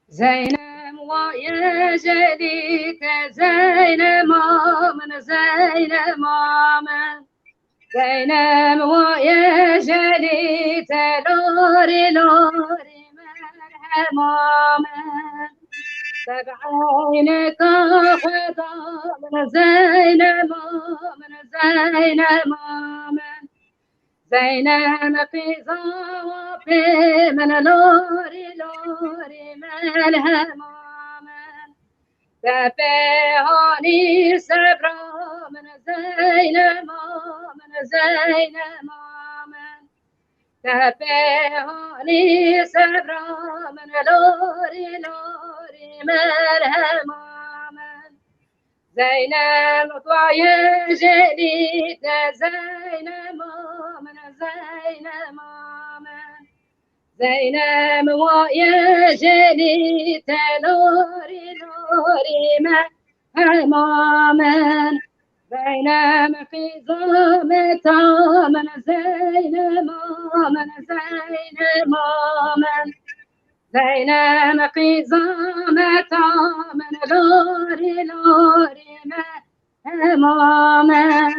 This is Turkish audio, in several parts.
زينب ويا جديك زينب من زينب من زينب ويا جديك لوري لوري مرحبا من سبعينك خدا من زينب من زينب من زينب في زوافي من لوري لوري ملهمام تفهاني سبرا من زينب من زينب تفهاني سبرا من لوري لوري ملهمام زينب طاير جديد زينب من زينب من زينب ويا جديد لوري لوري ما هماما زينب في ظلمة من زينب من زينب من زينب في ظلمة من لوري لوري ما هماما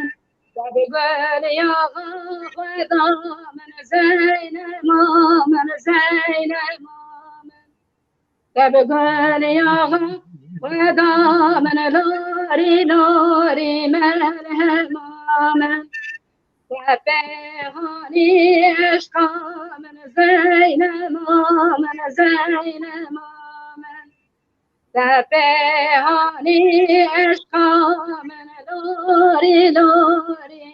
تقول يا غضا من زينب من زينب تقول يا غضا من لوري لوري ما هماما تفهاني عشقا من زينب من زينب من تفهاني عشقا من لوري لوري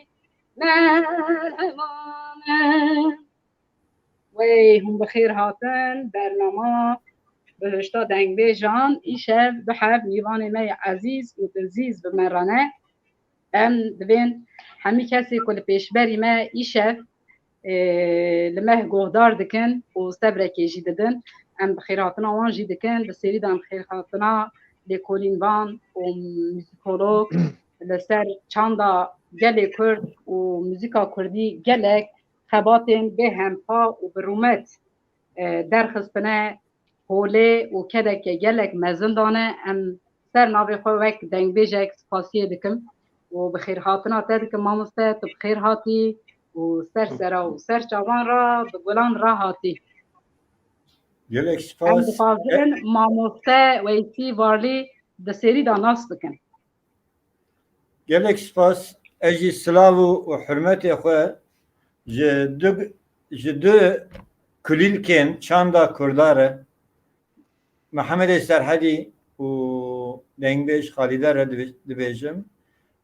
مرحبا وی هم بخیر هاتن برنامه بهشتا دنگ بیجان ایشف بحب میوان می عزیز و دلزیز بمرانه ام دوین همی کسی کل پیشبری ما ایشف لمه گهدار دکن و سبرکی جی ددن ام بخیراتنا وان جی دکن بسیری دام بخیراتنا لکولین وان و موزیکولوگ لسر چاندا گل کرد و موزیکا کردی گلک خباتن به همپا و برومت درخستنه هوله و کدک گلک مزندانه ام سر ناوی خواه وک دنگ بیجک سپاسیه دکم و بخیر هاتنا تدکم مامسته تو بخیر هاتی و سر سرا و سر چوان را بگلان را هاتی گلک ام سپاس دفاظرن مامسته و ایسی وارلی دسیری دا ناس بکن گلک سپاس اجی سلاو و حرمت خو جدو کلیلکن چاندا کرداره محمد سرحدی و دنگبیش خالیده را دبیجم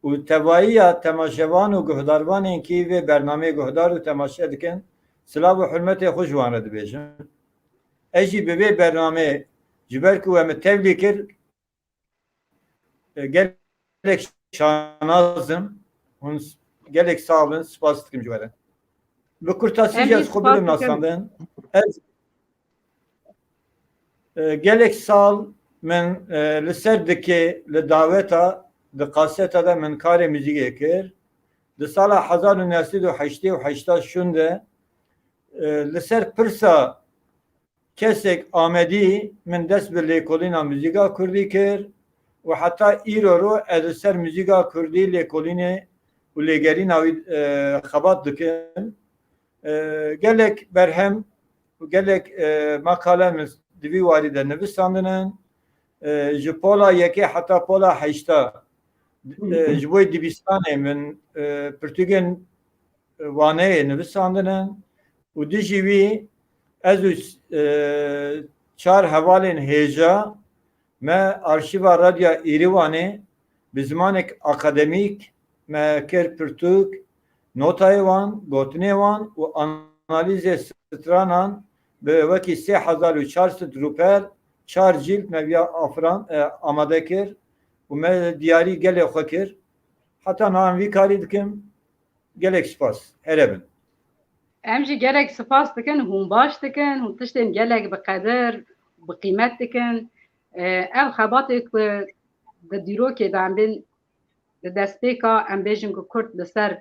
و توایی تماشاوان و گهداروان اینکی و برنامه گهدار و تماشا دکن سلاو و حرمت خوشوان را دبیجم اجی به برنامه جبر که و متولی کرد گلک شانازم هون گلک سابن سپاس دکم جواره به کرتاسی از خوب بگم ناساندن گلک سال من لسر دکه لدعوتا دقاستا دا من کار موزیک کر ده سال 1988 شونده لسر پرسا کسک آمدی من دست به لیکولینا موزیکا کردی کر و حتی ایرو رو از سر موزیکا کردی لیکولینه و لیگری ناوی خبات دکن گلک برهم و گلک مقاله من دوی واری در نویساندنن جپولا یکی حتی پولا هشتا جبوی دیبیستانه من پرتوگن وانه نویساندنن و دیجیوی از چار حوالین هیجا ما arşiva radyo İrivan'ı bir zamanek akademik ma ker pürtük notayvan, gotnevan ve analize stranan به وکی 3400 روپر 4 جلد مبیا افران آماده کرد و من دیاری گله خو کرد حتی نام وی کاری دکم گلک سپاس هربن امجی گلک سپاس دکن هون باش دکن هون تشتین گلک بقدر بقیمت دکن او خبات ایک ده دیرو که دام بین ده دسته که ام بیجن که کرد لسر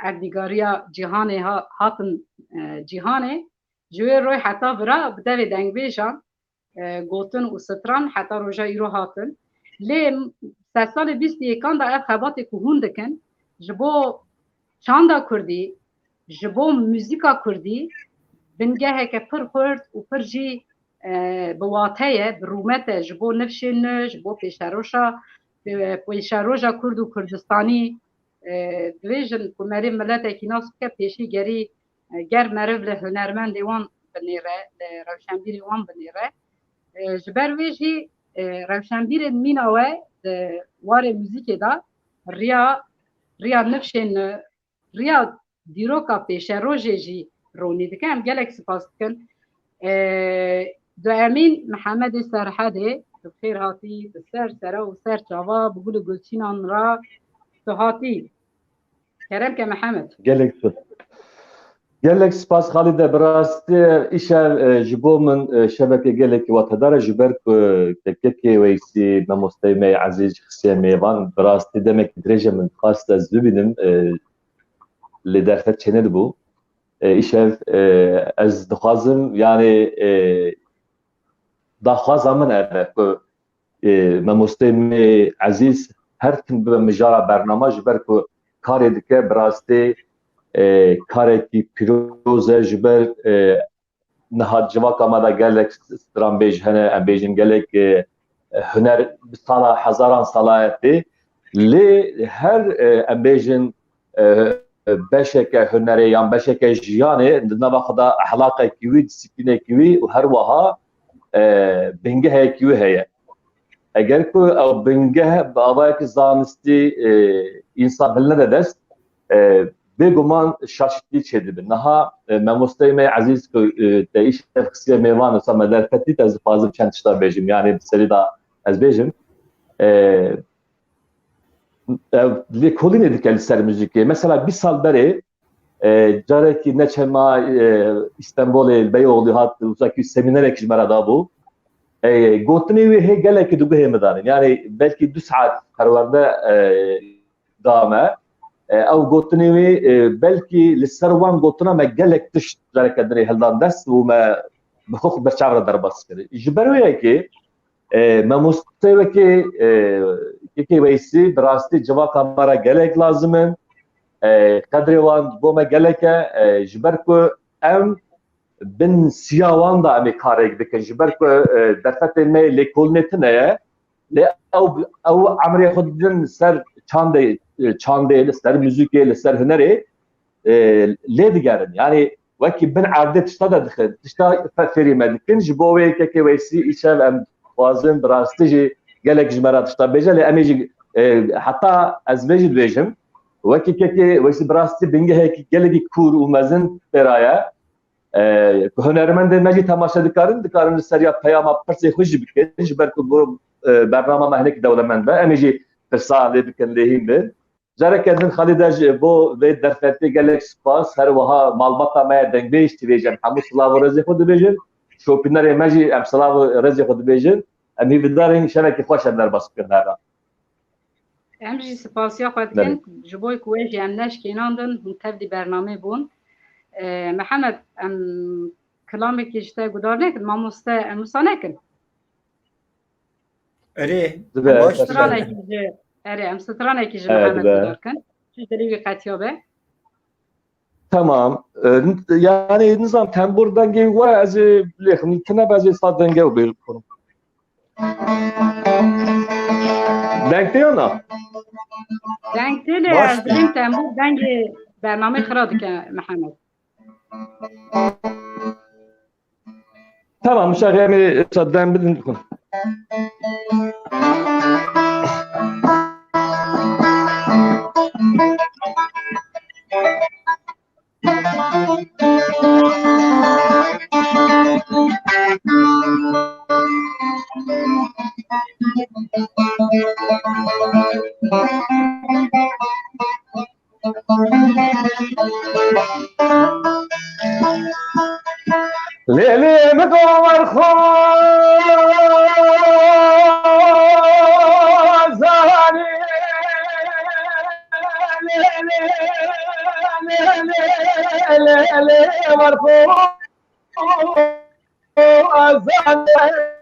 اردیگاریا جهانه هاتن جهانه جوی روی حتی برا بدوی دنگ بیشان گوتن و ستران حتی روژا ایرو هاتن لی سال 21 دا اف خباتی که هون دکن جبو چاندا کردی جبو موزیکا کردی بنگه که پر خورد و پر جی بواتهیه برومته جبو نفشن جبو پیشاروشا کرد و کردستانی دویژن کمری ملت که ناس که پیشی گری گر مرو له هنرمند وان بنیره روشنبیری وان بنیره جبر ویجی روشنبیر میناوه وار موزیک دا ریا نفشن ریا دیروکا پیشه روژه جی رونی دکم گلک سپاس کن دو امین محمد سرحده بخیر هاتی سر سرا و سر چاوا بقول گلچینان را تو هاتی کرم که محمد گلک سپاس خالد براست ایشا جبو من شبکه گلک و تدار جبر که ویسی مستمع عزیز خصیه میوان براست دمک درجه من خواست از ببینم لدرفت چنل بو ایشا از دخوازم یعنی دخوازم من مستمع عزیز هر کن به مجارا برنامه جبر که کاری دکه براسته کاری که پیروزه جبر نهاد جواک آمده گلک ستران بیج هنه ام بیجن گلک هنر سالا هزاران سالایتی لی هر ام بیجن بشک هنری یا بشک جیانه نوا خدا اخلاق کیوی دیسیپلین کیوی و هر وها بنگه کیوی هیا اگر کو او بنگه با آوای که زانستی انسان هلنه دست بگمان شاشتی چه دی نها مستمع عزیز که تایش خصیه میوان و سام در فتیت از فازم چند شتا بیجم یعنی سری دا از بیجم لیکولی ندیکل سر موزیکی مثلا 20 سال بره جاره کی نچما استانبول بیوغلی هات وزاکی سمینر کش مردا بو گوتنی وی هی گله کی دوگه همدانن یعنی بلکی 2 ساعت پرورده دامه او گوتنی وی بلکی لسروان گوتنا ما گلک تش جاره کدری هلدان دست و ما بخوخ برچاور درباس کردی جبرویه کی ما مستوى كي ويسي براستي جوا كاميرا جالك لازم قدري وان بوما جالك جبركو ام بن سياوان دا امي كاريك دكن جبركو درفت مي ليكول نتنيا او عمري خدن سر چاندي سر موسيقى سر هنري لي ديگرن يعني وكي بن عرضه تشتا دخل تشتا فري مدكن جبوي كي ويسي ايشال ام وازن براستيجي قالك جمرات شطاب بيجا لأميجي حتى أزبيجي دويجم وكي كي ويسي براستي بنجي هيك قالك كور ومازن برايا هنرمند ماجي تماشا دكارن السريع بياما برسي خوش بكين جبركو برنامج مهنك دولة من با أميجي برسا لدكن ليهين بين جارك كذن خالداج بو بيت درفتي قالك سباس هر وها معلومات ما دنگ بيش تبيجن حمو صلاة ورزي خود بيجن شو بيناري ماجي ام صلاة رزي خود بيجن ام هي بدارين شبكة خوش در بس كردارا ام جي سپاسیا خود کن جبوی کویجی ام نش کیناندن هم تفدی برنامه بون محمد ام کلامی که جتا گدار نکن ما مستا ام مسا نکن اره ام سترانه که جی محمد گدار کن چیز دلیوی قطیابه تمام يعني نظام تنبور دنگي واز ليخ ممكن بعضي صاد دنگي وبيلكم دنگتي انا دنگتي لي درين تنبور دنگي برنامج خرادك محمد تمام شغامي صدام بدنكم ليلي مدور خوزاني ليلي مرفوع أزاني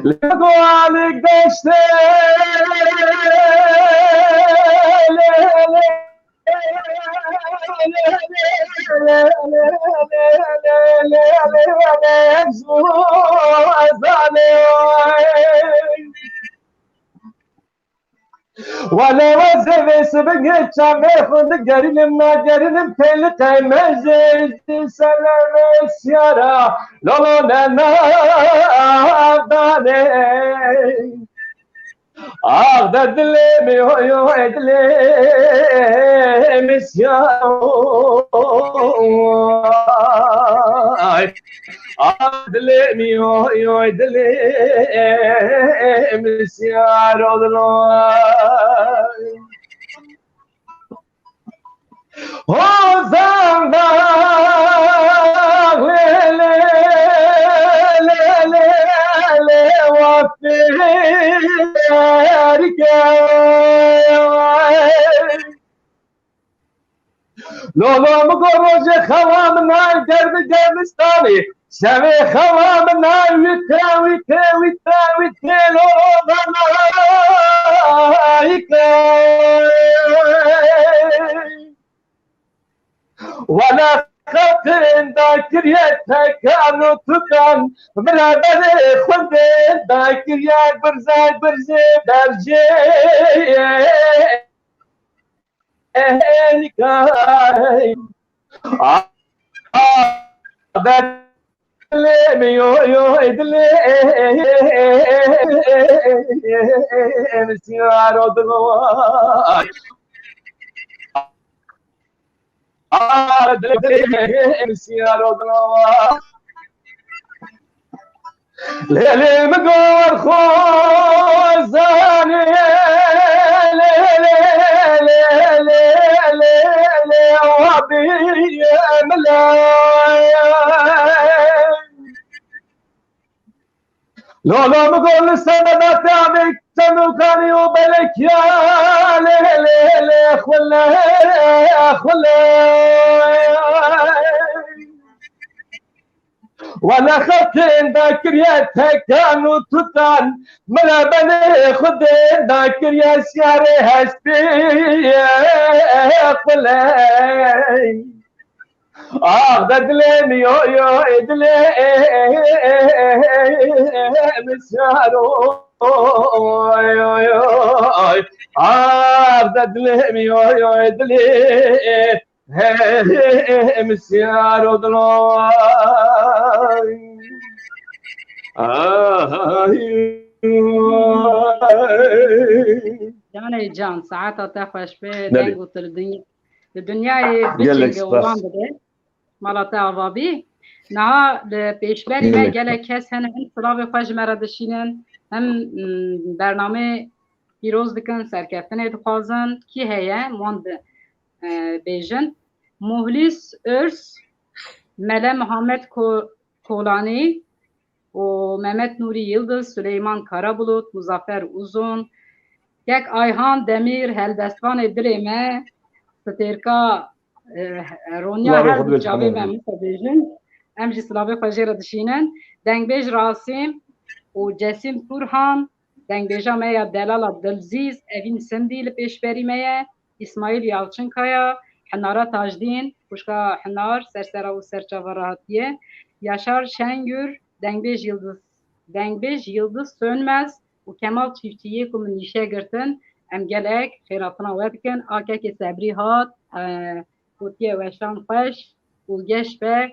لقوالك دشتي ولا وزف سبق شامي خذ قرن ما قرن بكل قيمة سلام السيارة لولا لنا باني أغدى دلمي يوعد لي مسيارة أدلمي يوعد لي مسيارة Hosanna, لولو مقروج خوامنا درب دربستاني شوي خوامنا ويتاوي تاوي تاوي تلو ولا خاطرين ذاكر يتكانو تكان مرا بدي خندين ذاكر يا برزاي برزي برجي كاي دلمي يو ادلي مسيارو دلواي ليلي مقور خوزاني وابي ملاي لولا مقول السنة تعبك تنوكاني وبلك يا ليلي اخولا اخولا وانا خطين ذاكر يا كانوا تطان ملا بني خدين ذاكر يا سياري هستي اخولا دلمي يو ادلي مسارو دلمي يو ادلي مسارو دلواي جاني جان ساعتها تخش به دنگ و تردنی الدنيا بتشنج وان بده مالات عربي نها پیشبری ما گله کس هن انصلاف خوش مردشینن هم برنامه پیروز دکن سرکفتن دخوازن کی هیه موند بیجن مهلیس ارس مله محمد کولانی و مهمت نوری یلدز سلیمان کارابلوت مزافر اوزون یک ayhan demir helbestvan dileme سترکا رونیا هر جاوی من متبیجن امجی سلابه خجیر دشینن دنگبیج راسیم و جسیم پورهان دنگبیجا میا دلال دلزیز اوین سندی لپیشبری میا اسماعیل یالچنکایا حنارا تاجدین خوشکا حنار سرسرا و سرچاوراتیه یاشار شنگور دنگبیج یıldız sönmez و کمال چیفتیه که من نیشه گرتن ام گلک خیراتنا ودکن آکه که صبری هات کوتیه وشان خوش و گش به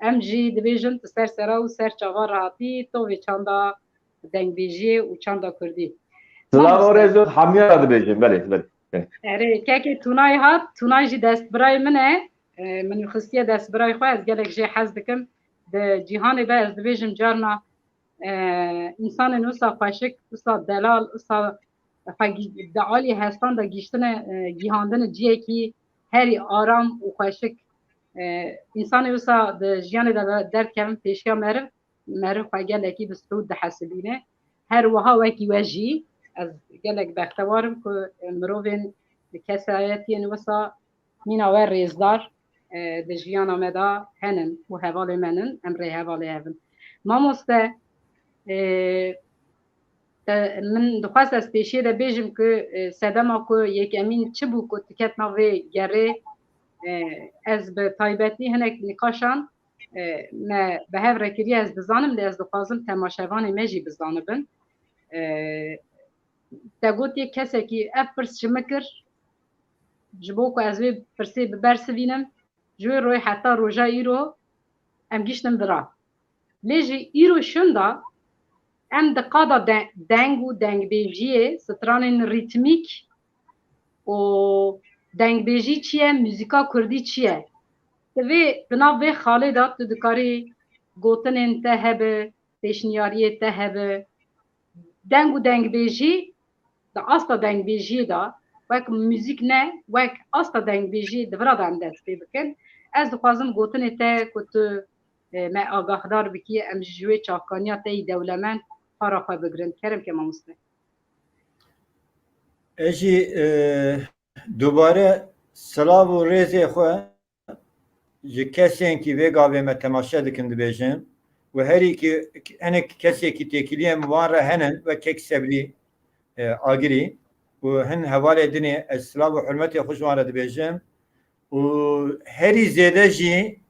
ام جی دیویژن سر سرا و سر چاوا راتی تو وی چاندا دنگ بیجی و چاندا کردی سلام ورزو حمیه را دیویژن بله اره که تونای هات تونای جی دست برای منه من خصیه دست برای خواه از گلک جی حز دکم ده جیهانی به از دیویژن جارنا انسان نوسا خوشک نوسا دلال نوسا دعالی هستان دا گیشتن گیهاندن جیه کی هری آرام و خوشک انسان نوسا دا جیان دا در کم پیشیا مرف خواه گلکی بسعود دا حسبینه هر وها وکی وجی از گلک بختوارم که مروفین کسایتی نوسا مینا و ریزدار دا جیان آمده هنن و حوال منن امره حوال هفن ما مسته من دخواست از پیشی ده بیجم که سدما که یک امین چه بو که تکت نوی گره از به تایبتی هنک نکاشان ما به هف رکری از بزانم ده از دخوازم تماشاوان مجی بزانبن تا گوت یک کسی که اف پرس شمکر جبو که از وی پرسی ببرس بینم جوی روی حتی روژا ایرو ام گیشتم درا لیجی ایرو شندا ام دقادا دنگ و دنگ بیجیه سترانین ریتمیک و دنگ بیجی چیه موزیکا کردی چیه توی بناب وی خاله داد تو دکاری گوتنین ته هبه پیشنیاریه ته هبه دنگ و دنگ بیجی دا استا دنگ بیجی دا وک موزیک نه وک استا دنگ بیجی دورا دام دست پی بکن از دخوازم گوتنی ته کت ما آگاهدار بکی ام جوی چاکانیا ته دولمن خارا خواه بگرن کرم که ما مسلم اجی دوباره سلاو و ریزی خواه جی کسی که ویگا به ما تماشا دکن دبیجن و هری که هنک کسی که تکیلی موان را هنن و کک سبری آگری و هن حواله دنی سلاو و حرمتی خوشوان را دبیجن و هری زیده جی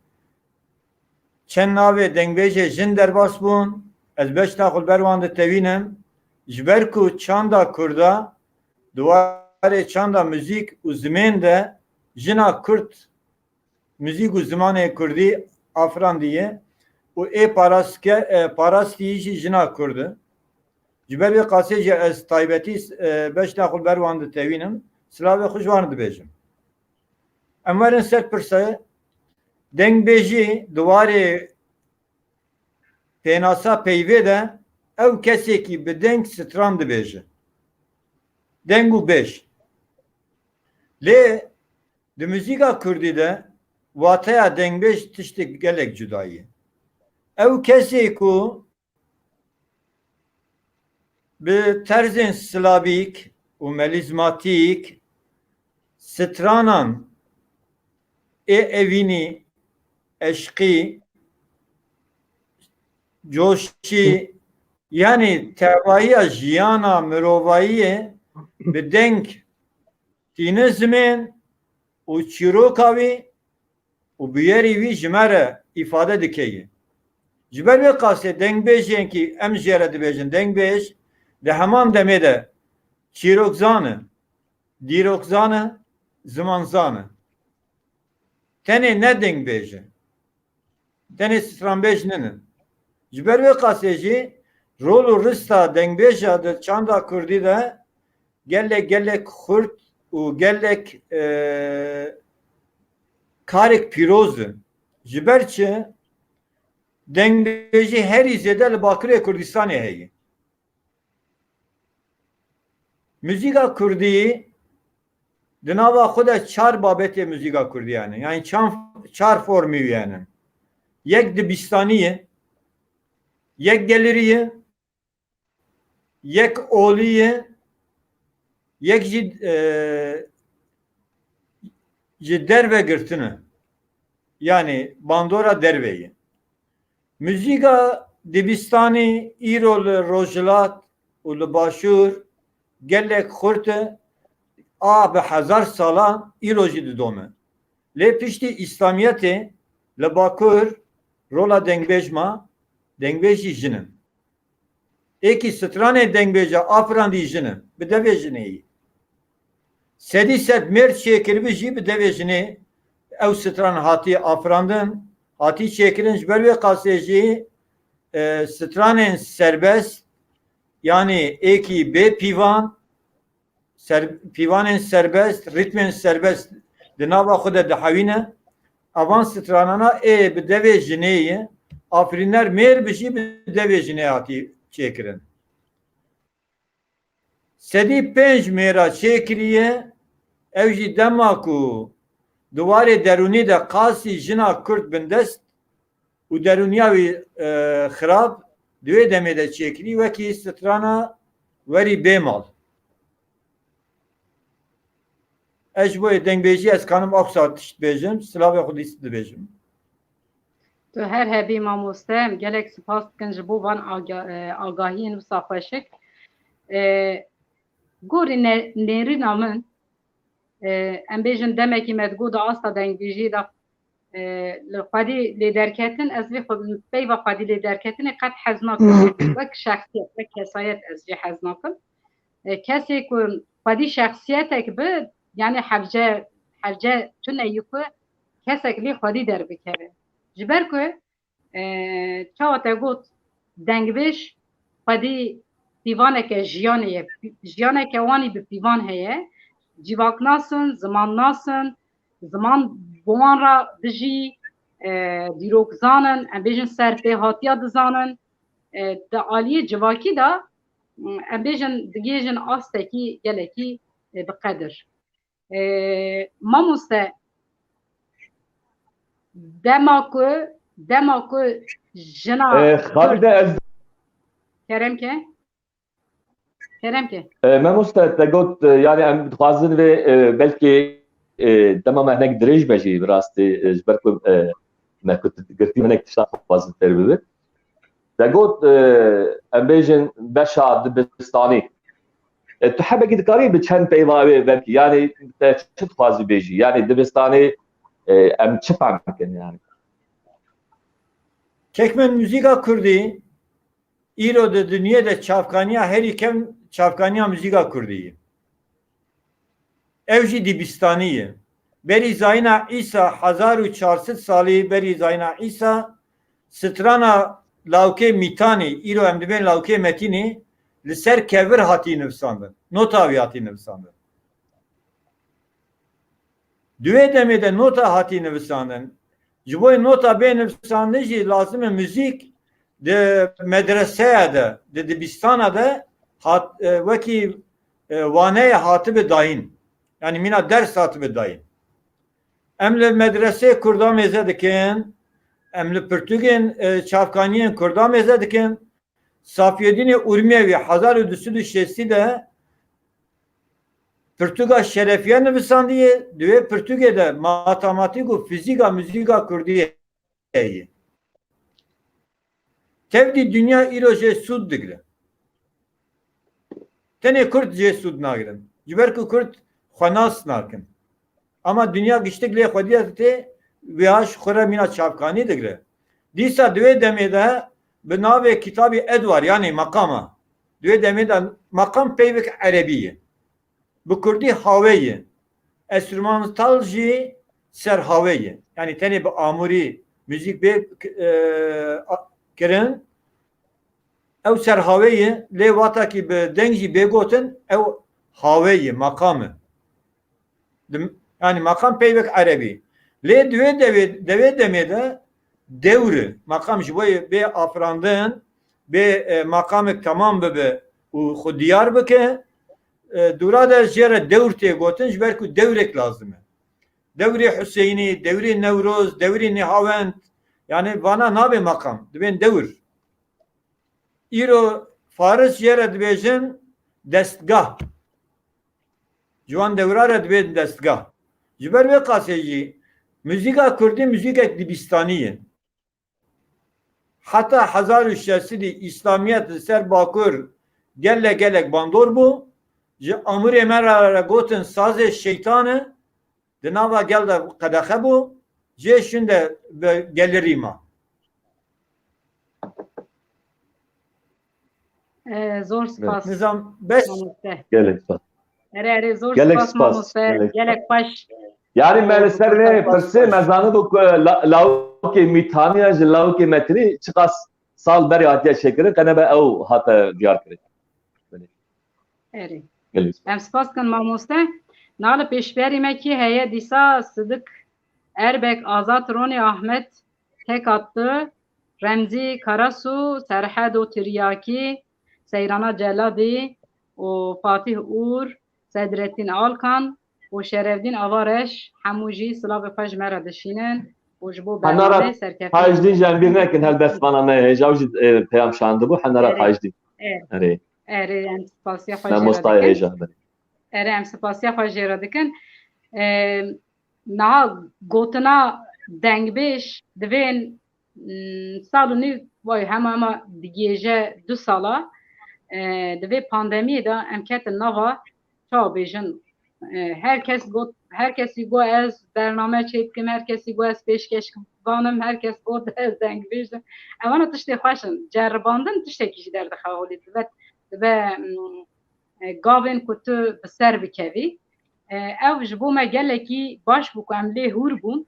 چند ناوی دنگ بیجه جن در باس بون از بشتا خود بروان ده توینم جبر کو چاندا کردا دواره چاندا موزیک و زمین ده جنا کرد موزیک و زمان کردی افران دیه و ای پاراستی جنا کرده جبر به قاسه جه از تایبتی بشتا خود بروان ده توینم سلاوی خوشوان ده بیجم امورن سر پرسه دنگ بیجی دواره پیناسا پیوه ده او کسی که به دنگ ستران ده بیجه دنگو بیش لی ده موزیکا کردی ده واتیا دنگ بیش تشتی گلک جداییه او کسی که به طرز سلابیک و ملیزماتیک سترانان evini, eşki, coşki yani tevaiya jiyana mirovaiye bi denk tine zimin u çirokavi u biyeri vi jimere ifade dikeyi. Jiber ve kase denk bejen ki em jere dibejin denk bej de heman demede çirokzanı, dirokzanı, zamanzanı. Tene ne denk beje? Tene strambej nenin? Jiber ve kaseci rolu rista denk beja de çanda kurdi de gellek kurt u gellek karek pirozu. Jiberçe denk beji her izede Bakırya Kürdistan'ı heyi. Müzika Kürdi Dinava xuda çar babete müzika kurdi yani çar formu yani. Yek dibistaniye, yek geliriye, yek oğliye, yek derve gırtını. Yani bandora derveyi. Müzika dibistani irol rojlat ul başur gelek xurte به هزار سالا ایروجی دومه لی پشتی اسلامیتی لباکور رولا دنگبیجما دنگبیجی جنن ایکی سترانه دنگبیجا آفراندی جنن به دوی جنه ای سدی ست مرد شکری جی به دوی جنه او ستران هاتی آفراندن هاتی شکرین جبروی قاسیجی سترانه سربست yani ایکی به پیوان پیوان serbest, ritmen serbest dinava xuda dihawine avan stranana bi devê jineyê afrinler mêr bijî bi devê jinê hatî çêkirin. Sedî pênc mêra çêkiriye ew jî dema ku diwarê derûnî de qasî jina Kurd bin dest û derûniya wî xirab divê demê de çêkirî wekî strana werî bêmal. اج بو دنگ بیجی از کانم اکسات تشت بیجم سلاو خودیست دبیجم تو هر هبی ماموسته گلک سپاس کن جبو وان آگاهین و صافشک گوری نیری نامن ام بیجن دمکی مدگو دا آستا دنگ بیجی دا لخوادی لیدرکتن از وی خود بی و خوادی لیدرکتن قد حزنا کن وک شخصیت وک کسایت از جی حزنا کن کسی که خوادی شخصیتک به یعنی حبجه چون ایوکو کسی که لی خوادی در بکره جبر که چاو تا گوت دنگ بیش خوادی پیوانه که جیانه که وانی به پیوان هیه جیواک ناسن زمان بوان را بجی دیروک زانن ام بیجن سر پیهاتیا دزانن دا آلیه جواکی دا ام بیجن دگیجن آستکی گلکی بقدر ماموسته دما که جنا خالد از کرم که ما مستقد يعني ام بتخوازن و بلكي تمام هناك دريج بجي براستي جبركم ما كنت قلتي هناك تشتاق خوازن تربيه تقول ام بيجن بشا دبستاني تحب اكيد قريب كان بيضاوي بلكي يعني شو تخوازي بيجي يعني دبستاني ام تشفع ممكن يعني Kekmen müzika kurdi. İro da dünyada çavkaniya her ikem çavkaniya müzika kurdi. Evji dibistaniye. Beri zayna İsa 1400 sali beri zayna İsa strana lauke mitani İro emdiben lauke metini liser kevir hati nefsandın. Nota hati nefsandın. Düve demede nota hati nefsandın. Jiboy nota be nefsandın ji lazım müzik de medreseye de dibistana da veki vaneye hatı dayin. Yani mina ders hatı dayin. Emle medrese kurda mezedikin, emle Pürtügen çavkaniyen kurda mezedikin, Safiyedin Urmiyevi 1400 de Pürtüga şerefiye nefsandiye, düve Pürtüge'de matematik ve fizika müzika kurdiye. Tevdi dünya iroje sud digre. Tene Kürt je sud nagirin. Ciberku Kürt xanas nakin. Ama dünya giştikle xodiyete vihaş xora mina çapkani digre. Disa düve demede binave kitabı edvar yani makama. Düve demede makam peyvek Arabiye. Bu Kürdi haveye. Enstrümantal ji ser haveye. Yani tene bu amuri müzik be kirin ev ser haveye le vata ki be dengi begotin ev haveye makamı. Yani makam peyvek Arabi. Le deve demede devri makam jiboy be afrandın be makamı tamam be u xudiyar beke dura da jere devrte gotin jberku devrek lazım. Devri Hüseyini, devri Nevruz, devri Nihavend yani bana nabe makam. Ben devr. İro Faris yere dibejin destgah. Juan devrar dibejin destgah. Jiber ve kaseci müzika Kürdi müzika dibistaniye. Hatta 1300 İslamiyet ser Bakur gelek bandor bu. Amir emara gotin saz şeytanı denava geldi kadaxe bu. Je şimdi gelerima. Zor spas. Nizam beş. Gelek spas. Ere zor Gelek spas spas. mamuse. Gelek baş. Yani merser ve perse mezanı bu lauke mitaniya ji lauke metri çıkas sal beri hatiye şekeri kanebe ev hata diyar kere. Ere. Gelek spas. Em spas kan mamuse. Nal peşberi meki heye disa Sıdık Erbek Azat Roni Ahmet tek attı. Remzi Karasu Serhado Tiryaki Seyrana Celadi و Fatih Uğur Sedrettin Alkan و Şerefdin Avareş Hamuji Sıla Faj Meradişinin و جبو برنامه سرکفی حاجدین جنبیر نکن هل بس بنا ما هجاوج پیام شانده بو حنرا حاجدین اره اره ام سپاسیا فاجرا مستای هجا اره ام سپاسیا فاجرا دکن نه گوتنا دنگ بیش دوین سال نو وای همه دیگه 2 ساله دوی پاندمی دا امکت نوا تا بیجن هر کسی گو از برنامه چیت کم هر کسی گو از پیشکش بانم هر کس گو از دنگ بیجن اما تشتی خوشن جرباندن تشتی کشی در دخواهی و گاوین کتو بسر بکوی او جبو ما گلکی باش بکو ام لی هور بون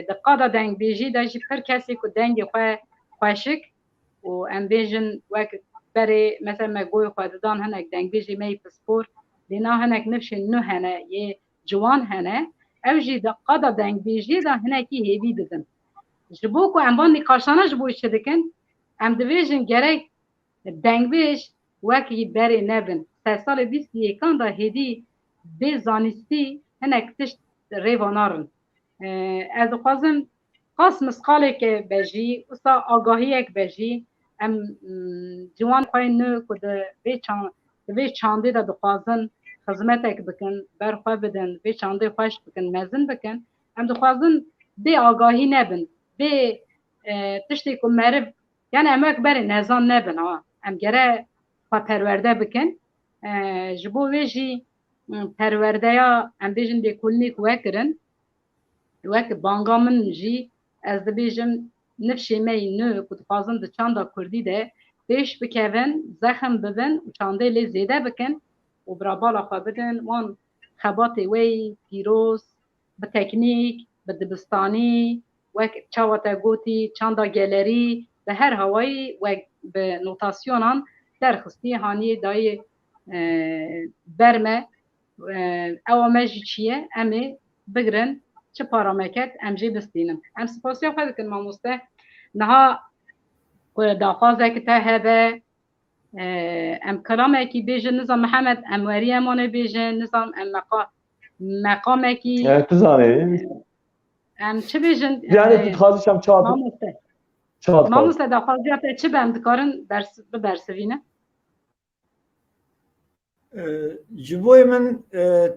دقادا دنگ بیجی دا جی پر کسی که دنگ خوشک و ام بیجن وقت برای مثلا ما گوی خوددان هنک دنگ بیجی می پسپور دینا هنک نفش نو هنه یه جوان هنه او جی دقادا دنگ بیجی دا هنکی هیوی ددن جبو که ام بان نقاشانه جبو چه دکن ام دویجن گرک دنگ بیج وکی برای نبن 3 سال 21 دا هیدی به زانستی هنک تشت ریوانارن از خوازم خاص مسخاله که بجی اصلا آگاهی یک بجی ام جوان خواه نو که دوی چانده دا دخوازن خدمت اک بکن برخواه بدن دوی چانده خوش بکن مزن بکن ام دخوازن دی آگاهی نبن دی تشتی که مرب یعنی امک بری نزان نبن ام گره خواه پرورده بکن جبو ویجی پرورده یا ام بیجن دی کلنی که وکرن وک بانگا من جی از دبیجم نفشی می نو کد فازن د چاندا کردی ده پیش بکوین زخم ببن و چانده لی زیده بکن و برابالا خواه بدن وان خبات وی پیروز به تکنیک به دبستانی وک چاواتا گوتی چاندا گلری به هر هوایی وک به نوتاسیونان درخستی هانی دای برمه او مجی چیه امی بگرن چه پارامکت امجی بستینم ام سپاسی خواهد کن ماموسته نها داخوازه که ته هبه ام کلامه که بیجن نظام محمد اموری امانه بیجن نظام ام مقامه که تزانه ام چه بیجن yani تخازشم چاد ماموسته داخوازیات چه بهم دکارن برسوینه جبوی من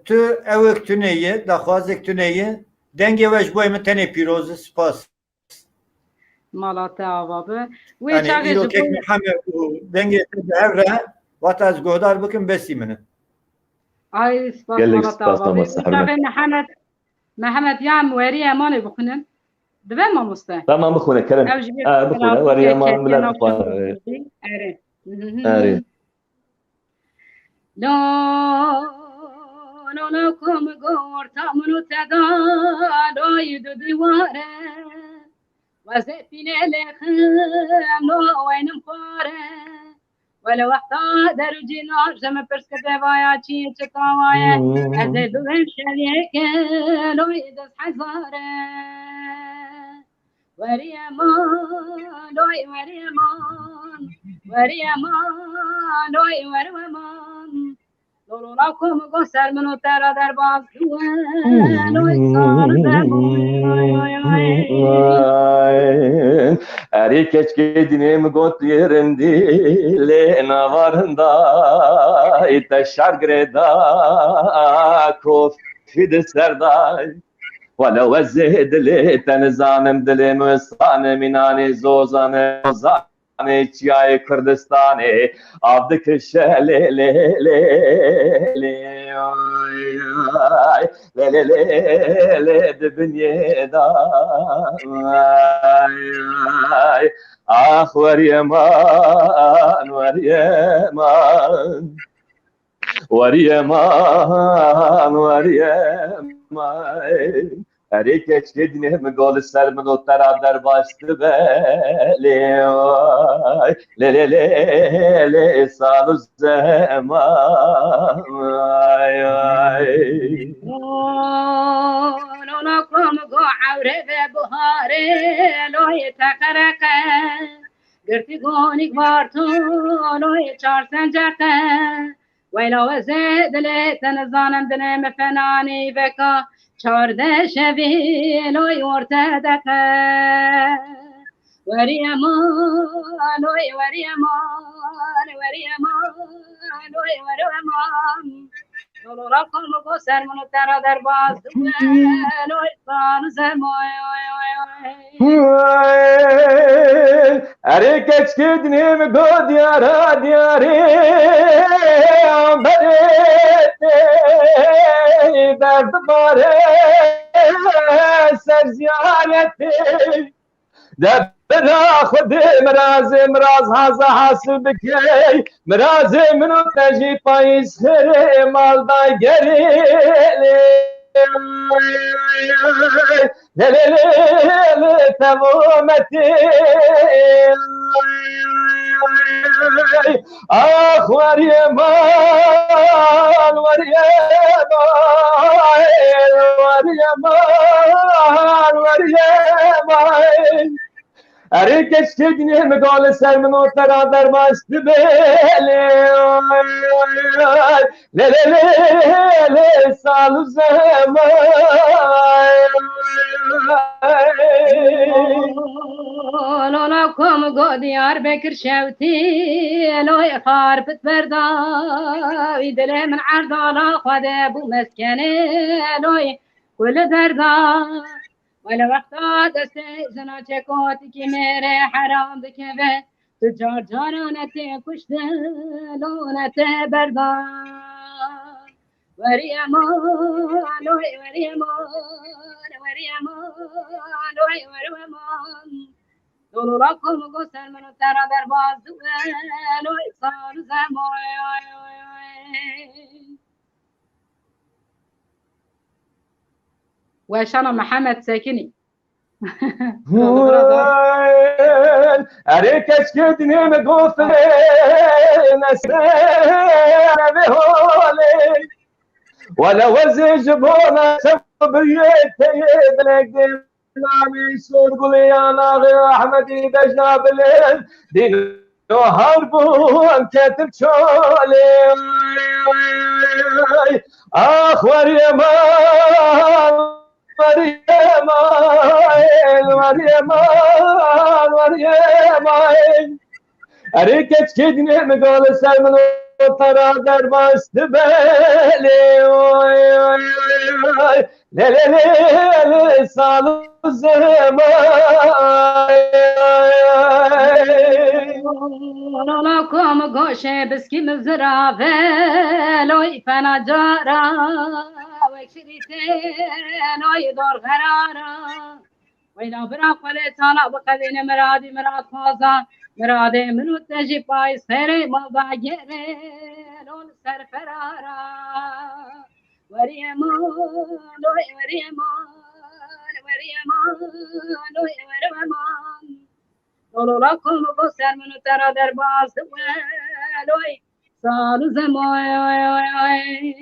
تو اوک تونیه دخوازک تونیه دنگی وش بوی من تنه پیروز سپاس مالات آوابه یعنی ایرو که همه دنگی به هره وقت از گودار بکن بسی منه آی سپاس مالات آوابه ویچاقه محمد یام وری امانه بخونن دوه ما مسته تمام بخونه کرم بخونه وری امان ملت بخونه اره لا لا کم گور تامنو تدا دای دو دیواره وزفینه لخم نو وینم پاره ولو وقتا در جنار جمع پرسک دوایا چی چکاوایا از دویم شلیک لوی دست حزاره وری امان لوی وری امان وری امان لوی وری امان لولو کم گو سر منو ترا در باز لوی سال اری keşke dinim got yerindi le navarında ite şargreda kofi de serdar ولو وزد لي تنزانم دلم وسانه مینانی زوزانه زانه چیای کردستانه عبدک شله له له له له له دبنيه دا آخ وريمان وريمان وريمان وريمان اری keşke dinimi gol sermin o terader başlı beli le le le le salu zaman ay ay لولا قوم قو عوره بهاره لوی تقرقه گرتی گونی بارتو لوی چار سنجرته ویلا وزد لی تنزانم دلم فنانی بکا چارده شوی لوی ورته دقه وری امان لوی وری امان وری امان لوی وری امان دولورا کن سرمون ترا در باز دوالوی سال زمای اره کچ کدنیم گو دیارا دیاری بره درد باره سر زیارتی دبنا خود مراز هازا حاصل بکی مراز منو تجی پاییز خیره مالدا گری تمومتی آخ وريمان وريمان وريمان وريمان اريكش تدني مقال سرمن ترى در باست بيلي لا لا لا لا سال زمان لونكم قديار بكر شوتي لو يخار بتبردا يدلي من عرضنا خد ابو مسكني لو كل دردا ولا وقتا دسته زنا چکوتی که میره حرام بکوه تجار جانانته کشته لونته بردان وری امان وری امان وری امان وری امان دولورا کن گسل منو ترا در باز دوه سال زمان وشانا محمد ساكني اره کشکدنی مگفته نسرنا بهولی ولا وزي جبونا سبيت يدلك نامي سور قولي انا غير احمدي دجنا بالليل دين هربون كاتب شولي اخ وريمان وريمان اريكت كدني مقال سلمن ترى در باست بالي لا لا لا سال الزمان لكم قوشة بسكي مزرافة لو يفنا جارا وكشريتين ويدور غرارا ويلا براق وليتانا بقلين مرادي مراد فازا مرادي منو تجي بايس خيري مالدا جيري لون سر فرارا وريمان لوي وريمان وريمان لوي وريمان لولو لكم بسر منو ترى در باز لوي سال زمان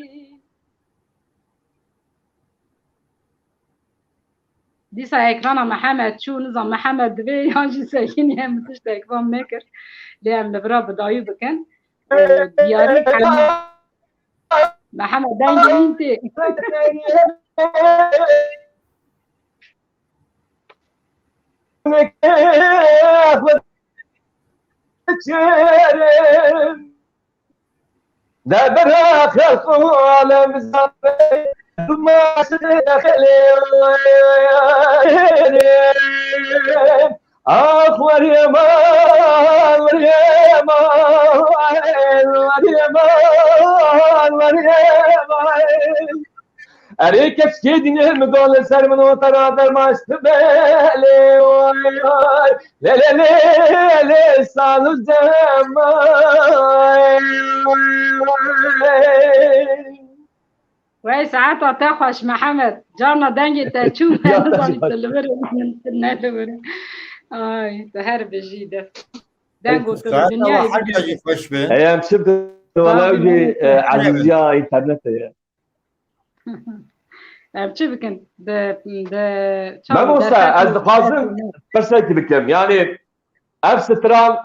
دیسا اکرانا محمد شو نظام محمد دوی یانجی ساکین هم تشت اکران میکر لیم لبرا بدایو بکن دیاری کلمه محمد دنگی اینتی دبرا خلقو عالم زبي ما سدخلي اخ وريمان وريمان وريمان وريمان اريك سكيدني مقول سر من وترى در ما استبالي لا لا لا لا سال الزمان وای ساعت تا خوش محمد جانا دنگی تا چون نظامی تلوره نتلوره آی ده هر بجیده دنگو تو دنیای حاجة خوش به ايام شفت ولاوجي عزيزيا انترنت چی بکن ده ما موسى از قاسم برسيتي بكم يعني افستران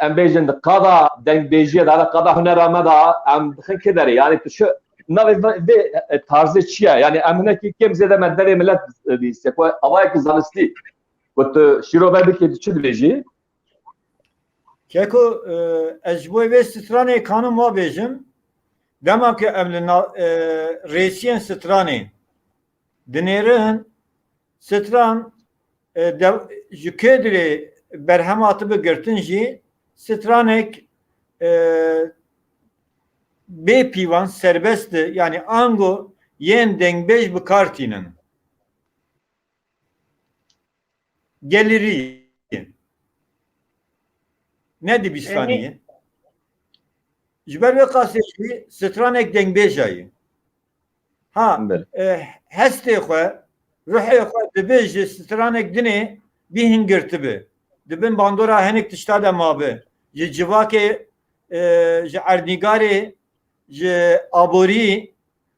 ام بيجن قضاء دنگ بيجي على قضاء هنر مدى ام كدري يعني شو نوي tarzı çiye yani emneki kim zede medleri millet diyse ko avay ki zanesti kot şirobe bir çi dileji Keko ecboy ve strane kanım var bejim Dema ki em li rêsiyên stranê dinêrin stran ji kêdirê berhema bigirtin jî stranek bê pîvan serbest yani ango yên dengbêj bikartînin. Gelirî ne dibîstaniyê? Ji ber vê qasê jî stranek dengbêj ayê. Ha hestê xwe ruhê xwe dibe ji stranek dinê bîhin girtibe. Dibin bandora hinek tişta de mabe. Ji civakê ji erdnîgarê ji aborî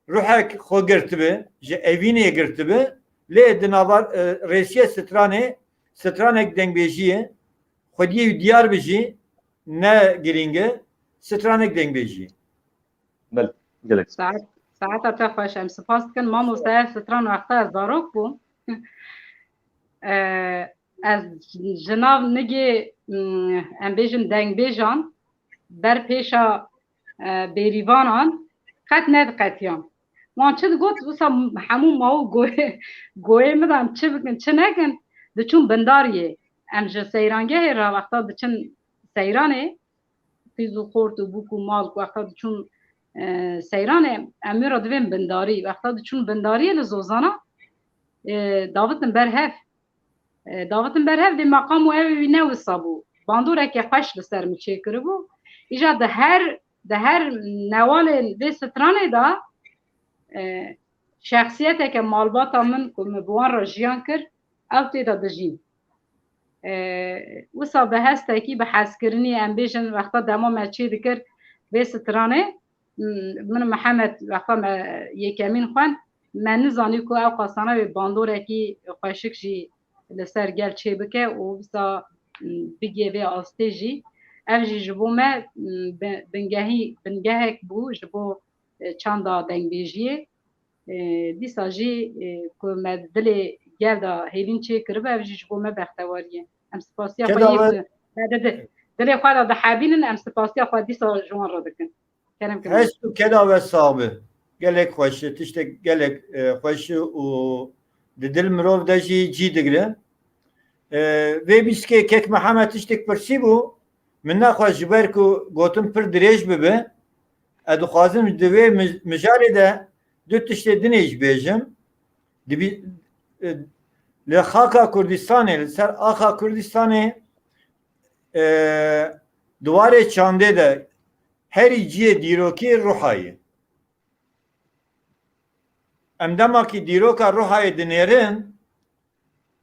ruhek xwe girtibe, ji evînê girtibe. Lê di navar rêsiye stranê stranek dengbêjiyê xwediyê diyar bijî ne girînge stranek dengbêjiyê. Gelek. ساعتا te xweş em spas dikin mamoste stran wexta ez zarok bûm ez ji nav nigê em bêjin dengbêjan ber pêşa bêrîvanan qet nediqetiyan wan çi digot wisa hemû maw goyê min em çi bikin çi nekin diçûn bindariyê em ji seyrangehê re wexta diçin seyranê pîz û xort û bûk û mal wexta diçûn seyranê em ra divên bindarî wexta diçûn bindariyê li zozana davitin berhev dê meqam û ew wî ne wisa bû bandorekê xweş li ser min çêkiribû îja di her newalên vê stranê da şexsiyeteke malbata min ku min bi wan re jiyan kir ew tê de dijîn wisa bi hestekî bi hezkirinî em bêjin wexta dema me çê dikir vê stranê min Mihemed wexta me yekemîn xwend me nizanî ku ew qasana wê bandorekî xweşik jî li ser gel çê bike û wisa bigê vê astê jî ev jî ji bo me bingehek bû ji bo çanda dengbêjiyê dîsa jî ku me dilê gel da hêvîn çê kiribe ev jî ji bo me bextewariye em spasiya xwe dilê xwe da dihebînin em spasiya xwe dîsa ji wan re dikin Hest û keda ve sabı gelek xweş tiştek gelek xweş û di dil mirov de jî cî digire vê bîskê kek Mihemed tiştek pirsî bû min naxwaz ji ber ku gotin pir dirêj bibe ez dixwazim di vê mijarê de du tiştê dinê jî bêjim li xaka Kurdistanê li ser axa Kurdistanê diwarê çandê de herî ciyê dîrokê ruhayê em demakî dîroka ruhayê dinêrin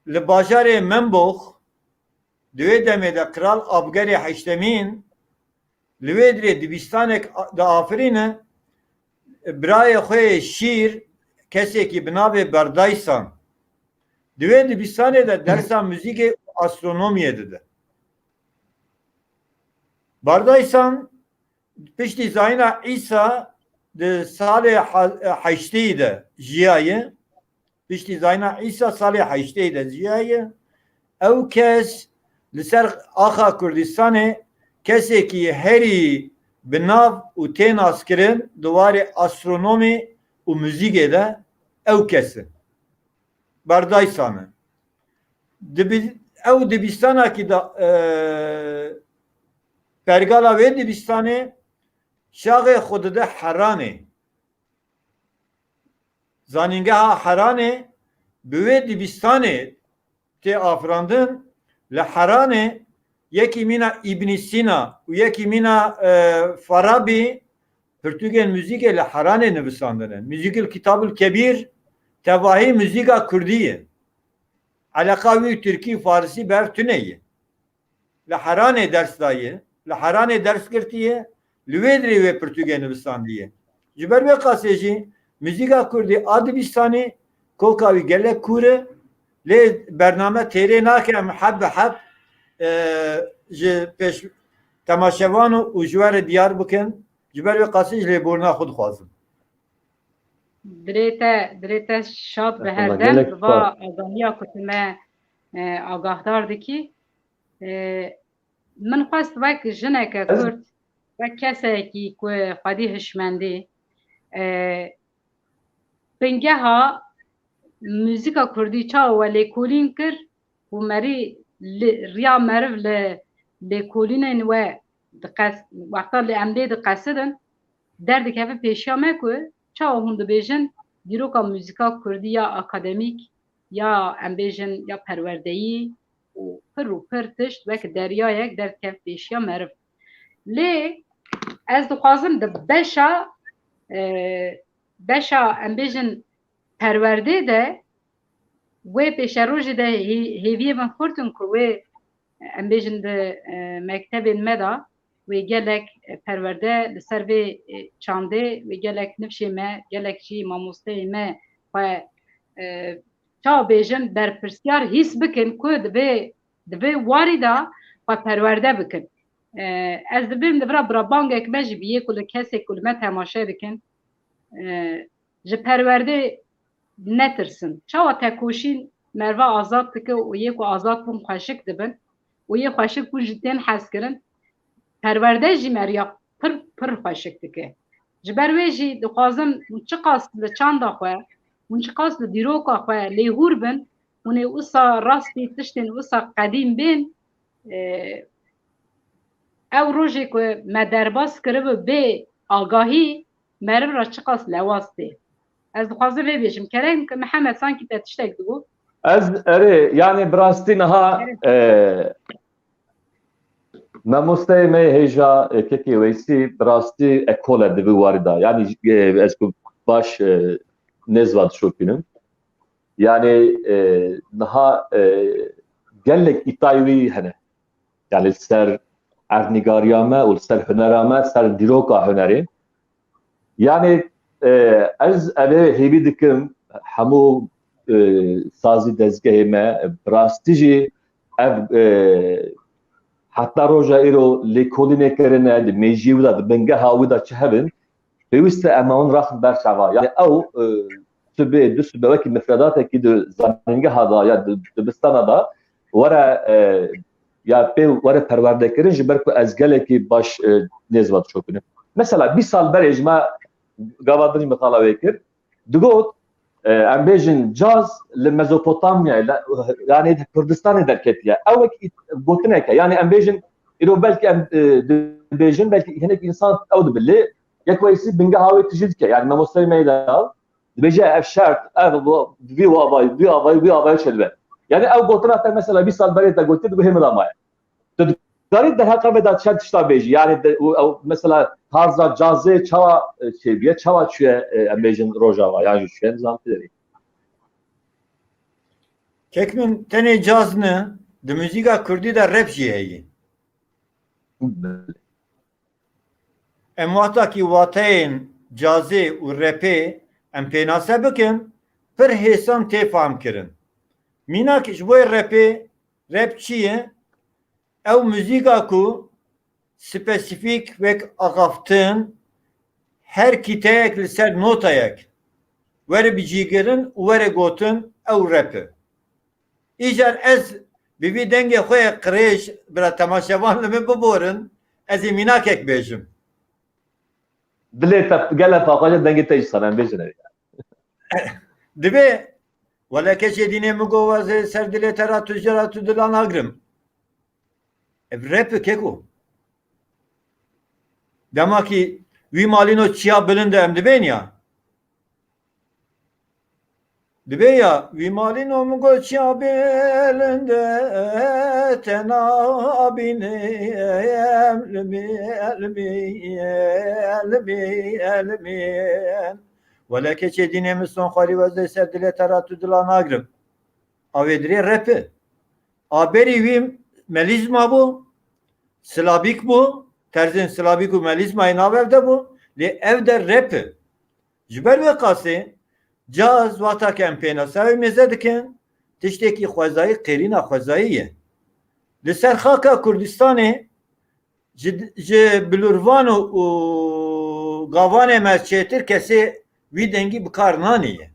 li bajarê Membox di wê demê de Kral Abgerê heştemîn li wê dirê dibistanek di afirîne birayê xwe şîr kesekî bi navê Berdaysan di wê dibistanê de dersa müzîkê astronomiyê dide. Berdaysan piştî zayîna İsa di salê heştê de jiyayê piştî zayîna İsa salê heştê de jiyayê ew kes li ser axa Kurdistanê kesekî herî bi nav û tên naskirin diwarê astronomî û müzîkê de ew kes in Berdaysan e ew dibistanekî da pergala wê dibistanê şaxê xwe dide Heranê zanîngeha Heranê bi wê dibistanê tê afirandin li Heranê yekî mîna İbn Sîna û yekî mîna Farabî pirtûkên müzîkê li Heranê nivîsandine Müzîkil Kitabul Kebîr tevahî müzîka Kurdî ye eleqa wî Tirkî Farsî ber tune ye li Heranê ders daye li Heranê ders girtiye li wê dirê wê pirtûkê nivîsandiye ji ber vê qasê jî müzîka Kurdî a dibistanê koka wî gelek kûr e lê bername têrê nake em heb bi heb ji pêş temaşevan û ji werê diyar bikin ji ber vê qasê ji lêborina xwe dixwazim Dirê te şad bi her dem bi va azaniya ku tu me agahdar dikî min xwest vek jineke Kurd ve kesekî ku xwedî hişmendî bingeha müzika Kurdî çawa we lêkolîn kir û merî riya meriv li lêkolînên we wexta li em dê diqesidin derdikeve pêşiya me ku çawa hûn dibêjin dîroka müzika Kurdî ya akademîk ya em bêjin ya perwerdeyî û pir tişt wek deryayek derdikev pêşiya meriv. Lê ez dixwazim di beşa em bêjin perwerdê de wê pêşerojê de hêviyê min xurtin ku wê em bêjin di mektebên me da wê gelek perwerde li ser vê çandê wê gelek nifşê me gelek jî mamosteyê me xwe çawa bêjin berpirsyar hîs bikin ku di vê warî da xwe perwerde bikin. Ez dibim li vira birabangek me jî bîyê ku li kesê ku li me temaşe dikin ji perwerdê netirsin. Çawa tekoşîn merve azad dike û yê ku azad bûn xweşik dibin û yê xweşik bûn ji tên hez kirin perwerde jî meriya pir xweşik dike. Ji ber wê jî dixwazim hûn çi qas li çanda xwe hûn çi qas li dîroka xwe lêhûr bin hûn ê wisa rastî tiştên wisa qedîm bên ew rojê ku me derbas kiribe bê agahî meriv ra çi qas lewaz tê. Ez dixwazim vê bêjim kerem Mihemed sankî te tiştek dibû. Ez erê yani bi rastî niha mamosteyê me hêja Kekê Weysî bi rastî ekole di vî warî da yani ez ku baş nêzva dişopînim. Yani niha gelek îtayî wî hene. Yani ser ernîgariya me û ser hunera me ser dîroka hunerê. Yani ez evê hêvî dikim hemû sazî dezgehê me bi rastî jî ev heta roja îro lêkolînê kirine di mêjiyê wî da di bingeha wî da çi hebin pêwîst e em wan raxin ber çawa. Yani ew sibê du sibê wekî mifredatekî di zanîngeha da ya dibistana da were ya pê were perwerdekirin ji ber ku ez gelekî baş nêzva dişopînim. Mesela bir sal berê ji me gavadinî mixala wê kir digot em bêjin caz li Mezopotamya yani Kurdistanê derketiye ew wek gotineke yani em bêjin îro belkî em dibêjin belkî hinek insan ew dibe yek weysî bingeha wê tijî dike yani mamosteyê me da dibêje ev şert ev vî avayî çelve yani ew gotina te mesela bir sal berê te gotir dibe hêmila maye garîb derheqa ve da çend tişta bêjî yani mesela tarza cazê çawa çêbiye çawa çûye em bêjin rojava yani ji çûye nizamtî derê. Kek min tenê caz ne di müzîka Kurdî de rap jî heye. Em watakî wateyên cazê û rapê em pênase bikin pir hêsan tê fehm kirin. Mînakî ji bo rapê rap çi ye? Ew müzîka ku spesîfîk wek axaftin her kîteyek li ser notayek were bicîgirin û were gotin ew rap e. Îjar ez bi vî dengê xwe qirêj bira temaşevan li min biborin ez ê mînakek bêjim. Dilê te gelek paqaja dengê te jî sana em bêjin ev. Divê wele keçê dînê min got ez ê ser dilê te ra tu jî tu dila nagirim. Ev rap e keko. Demakî wî malîn o çiya bilind em dibên ya. Dibe ya wî malîn o min got çiya bilind te nabînim elmîn wele keçê dînê min son xwarî wez ê ser dilê te ra tu dila nagirim. Avê dirê rap e. Aberî wî melîzma bû, Slavîk bû, terzên Slavîk û melîzmayê navev de bû, lê ev de rap e. Ji ber vê qasê caz watak em pênase wê mêze dikin, tiştekî xwezayî qêrîna xwezayî ye. Li ser xaka Kurdistanê ji bilûrvan û gavanê me çêtir kesê wî dengî bikar nanîye.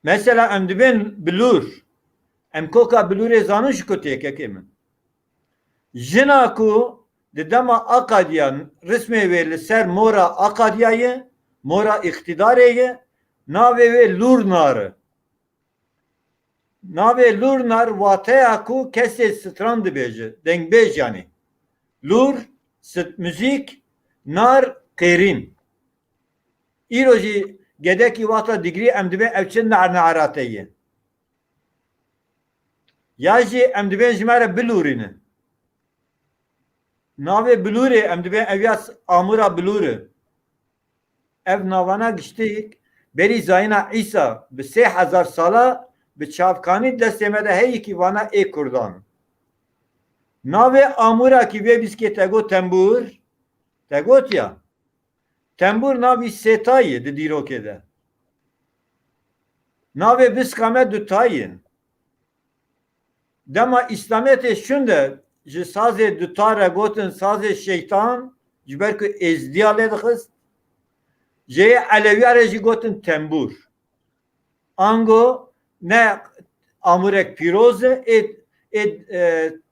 Mesela em dibên bilûr em koka bilûrê zanin ji ku têkekê min. Jina ku دما اقادیان رسمی وی لسر مورا اقادیایه مورا اقتداریه ناوی وی لور ناره ناوی لور نار واته اکو کسی ستران بیجه دنگ بیج yani لور müzik nar qerin ایروجی گدکی واتا دیگری ام دبی اوچن نعراتیه یا جی ام دبی جماره بلورینه ناوی بلوره ام دبی اویاس آمورا بلوره ev navana giştik beri zayına İsa bi 3000 sala bi çavkanî destemede hey ki vana e Kurdan nave amura ki ve biske tego tembur tegot ya tembur navi setayı de dirokede nave biskame dutayı dema İslamiyete şunde ji sazê dutare gotin sazê şeytan ji ber ku ezdiyalê dixist Jê Aleviyare jî gotin tembur. Ango ne amurek pîroze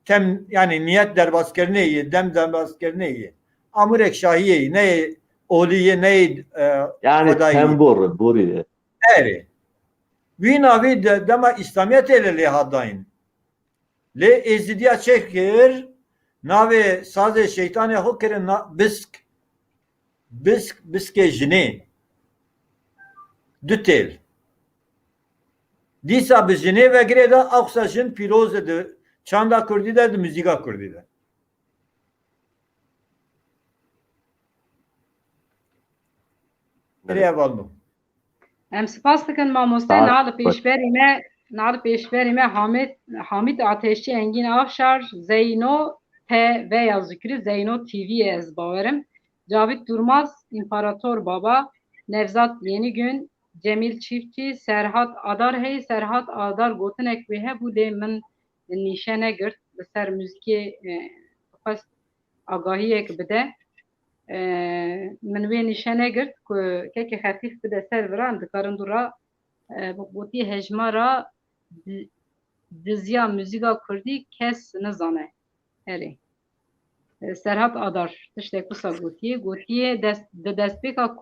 tem yani niyet derbaskerine dem derbaskerine amurek şahiye ne oliye ne yani tembur buri. Eri. Vînavî de dema İslamiyet ele lehadayn. Le ezidiya çekir nave sazê şeytanê hokirin bisk biske jine dutel disa bi jine ve greda aksa jin piroz de çanda kurdi de müzika kurdi de nereye valdım Em spas dikin mamoste nalı peşberime Hamid Ateşçi Engin Afşar Zeyno T veya Zükri Zeyno TV ez baverim Cavit Durmaz, İmparator Baba, Nevzat Yenigün, Cemil Çiftçi, Serhat Adar hey, Serhat Adar gotinek ve he bu de min nişane girt ser müziki agahiyek bide min ve nişane girt ku keke hafif bide ser viran dikarin dura goti hejmara dizya müzika kurdi kes nizane eri Serhat Adar tiştek kusa gotiye destpêka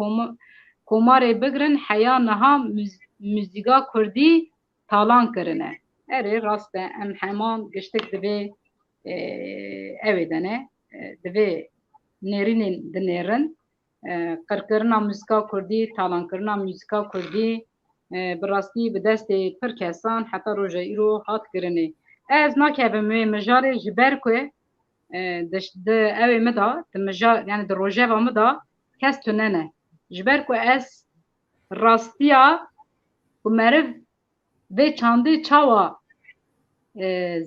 komarê bigirin heya niha müzika kurdî talan kirine erê rast e em heman giştik divê evê de ne divê nêrînên dinêrin qirkirina müzika kurdî talankirina müzika kurdî bi rastî bi destê pir kesan heta roja îro hat kirinê ez nakevim wê mijarê ji ber ku de evê me da yani de rojeva me da kes tunene ji ber ku ez rastiya ku meriv vê çandê çawa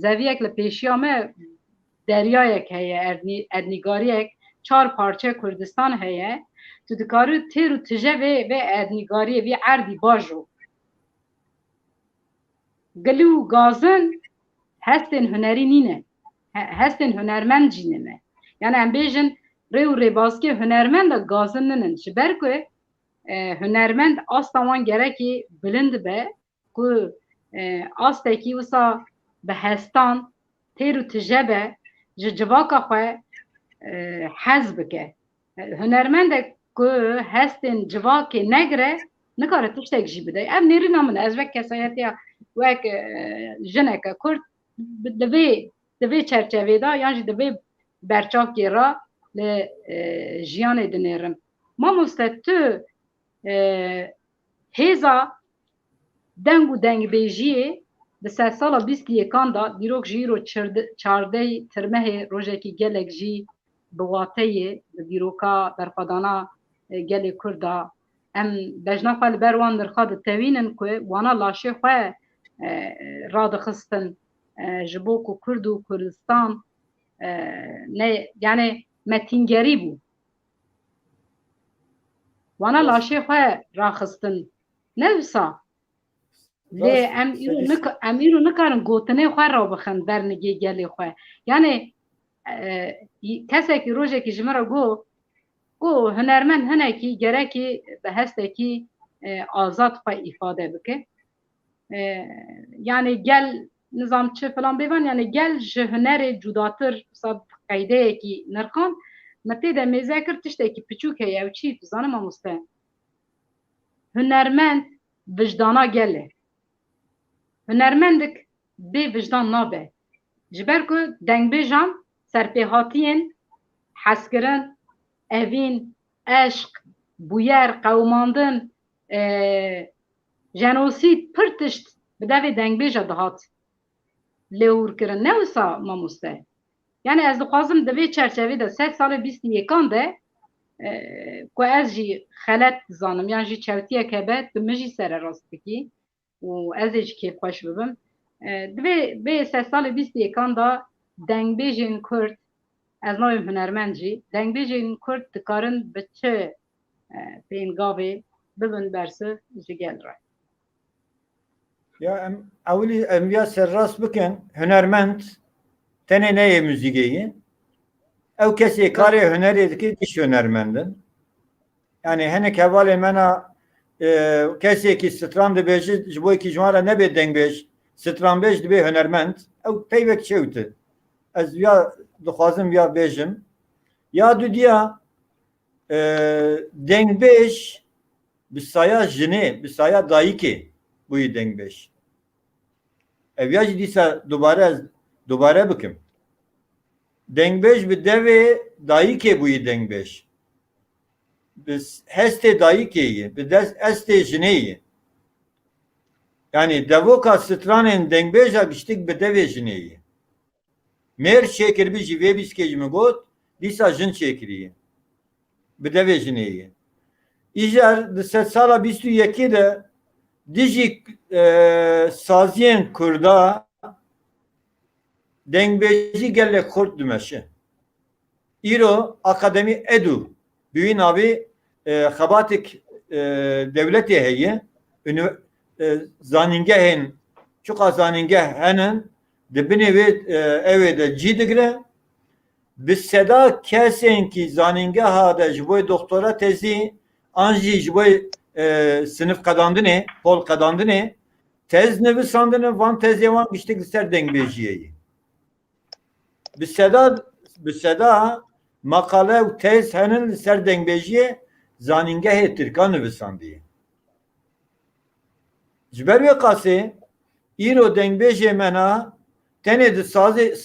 zeviyek li pêşiya me deryayek heye erdnîgariyek 4 parçe Kurdistan heye tu dikarî têr û tije vê erdnîgariyê vê erdî baş o gilî û gazin hestên hunerî nîne hestên hunermend jî nine yani em bêjin rê û rêbazkê hunermend de gazin ninin ji ber ku hunermend asta wan gerekî bilind be ku astekî wisa bi hestan têr û tije be ji civaka xwe hez bike hunermendek ku hestên civakê negire nikare tiştek jî bide ev nêrîna min ez vek kesayetiya wek jineke Kurd divê çerçevê da yan jî divê berçavkê ra li jiyanê dinêrim mamoste tu hêza deng û dengbêjiyê di ser sala bîst yêkan da dîrok ji îro çardey tirmehê rojekî gelek jî bi wateyê di dîroka berxwedana gelê Kurd da em bejna xwe li ber wan nirxa ditewînin ku wana laşê xwe radixistin ji bo ku Kurd û Kurdistan ne yani metîngerî bû wana laşê xwe raxistin ne wisa lê em îro nikarin gotinê xwe rabixin bernigê gelê xwe yani kesekî rojekî ji me re got hunermend hinekî gerekî bi hestekî azad xwe îfade bike yani gel nizamçı falan bevan yani gel ji hunerê cudatır sad qeydeyekî nirxan me tê de mêze kir tiştekî piçûk heye ew çi tu zanim mamoste hunermend vijdana gel e hunermendik bê vicdan nabe ji ber ku dengbêjan serpêhatiyên heskirin evîn eşq bûyer qewmandin jenosîd pir tişt bi devê dengbêja dihat lêhûrkirin ne wisa mamoste yani ez dixwazim di vê çerçevê de sed salê bîstî yêkan de ku ez jî xelet dizanim yan jî çewtiyek hebe tu min jî sererast bikî û ez ê jî kêfxweş bibim di vê sed salê bîstî yêkan da dengbêjên Kurd ez navêm hunermend jî dengbêjên Kurd dikarin bi çi pêngavê bibin bersiv ji gel re Ya em ya serrast bikin hunermend tenê neyê müzîgeyî ew kesê karê hunerê dike diş hunermendin yani hinek hevalê me na kesekî stran dibêje ji bo yekî ji wan re nebe dengbêj stranbêj dibe hunermend ew peyvek çewt ez ya dixwazim ya bêjim ya du diya dengbêj bi saya jinê bi saya dayîkê bûyî dengbêj ev ya jî dîsa dubare bikim dengbêj bi devê dayîkê bûyî dengbêj bi hestê dayîkê yê bi estê jinê yê yani devoka stranên dengbêja giştik bi devê jinê yê mêr çêkiribî jî vê bîskê jî min got dîsa jin çêkiriye bi devê jinê yê îjar di sed sala bîst û yekê de dijî saziyên Kurda dengbêjî gelek Kurd dimeşe îro akademî edu bûyî navê xebatek devletê heye zanîngehên çuqa zanîngeh henin di binê wê evê de cî digire bi seda kesên kî zanîngeha de ji bo doktora tezî an jî ji bo sinif qedandinê pol qedandinê tez nivîsandine van tezê wan giştik li ser dengbêjiyê bi seda makale û tez henin li ser dengbêjiyê zanîngehê Tirkan nivîsandiye ji ber vê qasê îro dengbêjê me na tenê di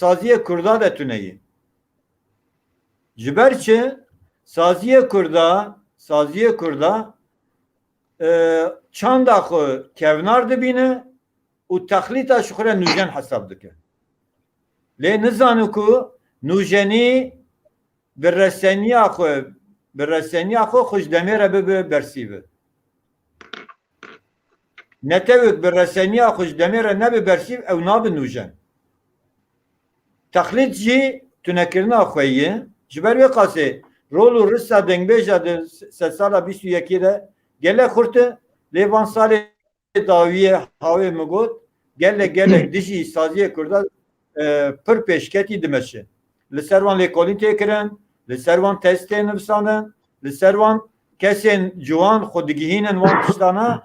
saziyê Kurda de tuneyê ji ber çi saziyê Kurda çanda xwe kevnar dibîne û texlîta ji xwe re nûjen hesab dike lê nizane ku nûjenî bi reseniya xwe xwe ji demê re bibe bersîve netewek bi reseniya xwe ji demê re nebe bersîv ew nabe nûjen texlît jî tunekirina xwe ye ji ber vê qasê rol û rissa dengbêja di sed sala bîst û yekê de gelek xurt e lê van salê dawiyê havê min got gelek dijî saziyê Kurda pir pêşketî dimeşe li ser wan lêkolîn tê kirin li ser wan test tê nivîsandin li ser wan kesên ciwan xwe digihînin wan tiştana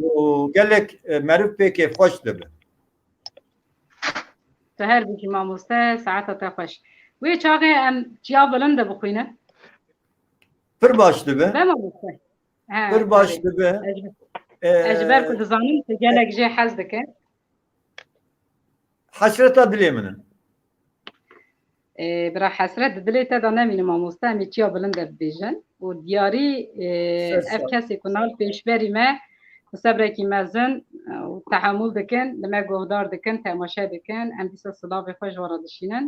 û gelek meriv pê kêfxweş dibe tu her bikî mamoste saeta te xweş wê çaxê em çiya bilind de bixwînin pir baş dibe ve mamoste pir baş dibe ez ji ber ku dizanim tu gelek jê hez dikin hasreta dilê min e bira hesret di dilê te de nemînim mamoste em ê çiya bilind de bibêjin û diyarî ev kesê ku nav pêşberî me bi sebrekî mezin û tehemûl dikin li me guhdar dikin temaşe dikin em dîsa silavê xwe ji wara dişînin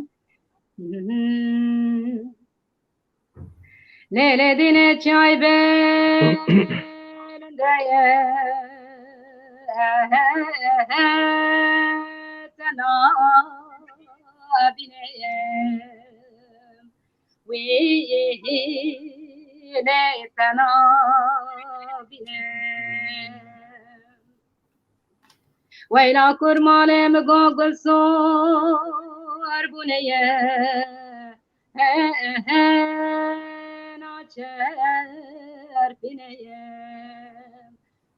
lêlê dînê çay belindeye tena bineyem wî ne tena binem weyla kurmalê min gulsar bûneye naçer bineyem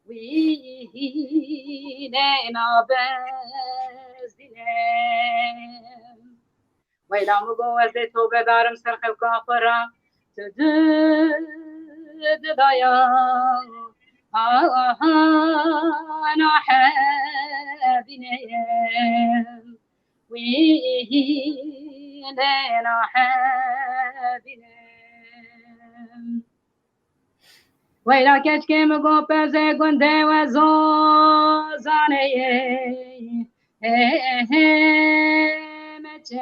wî ne nabez dîne ویلا مگو از تو بدارم سرخ کافرا تدد دایا أنا حابني ويلنا حابني ويلا كشكي مگو پزه گنده و زوزانه مچه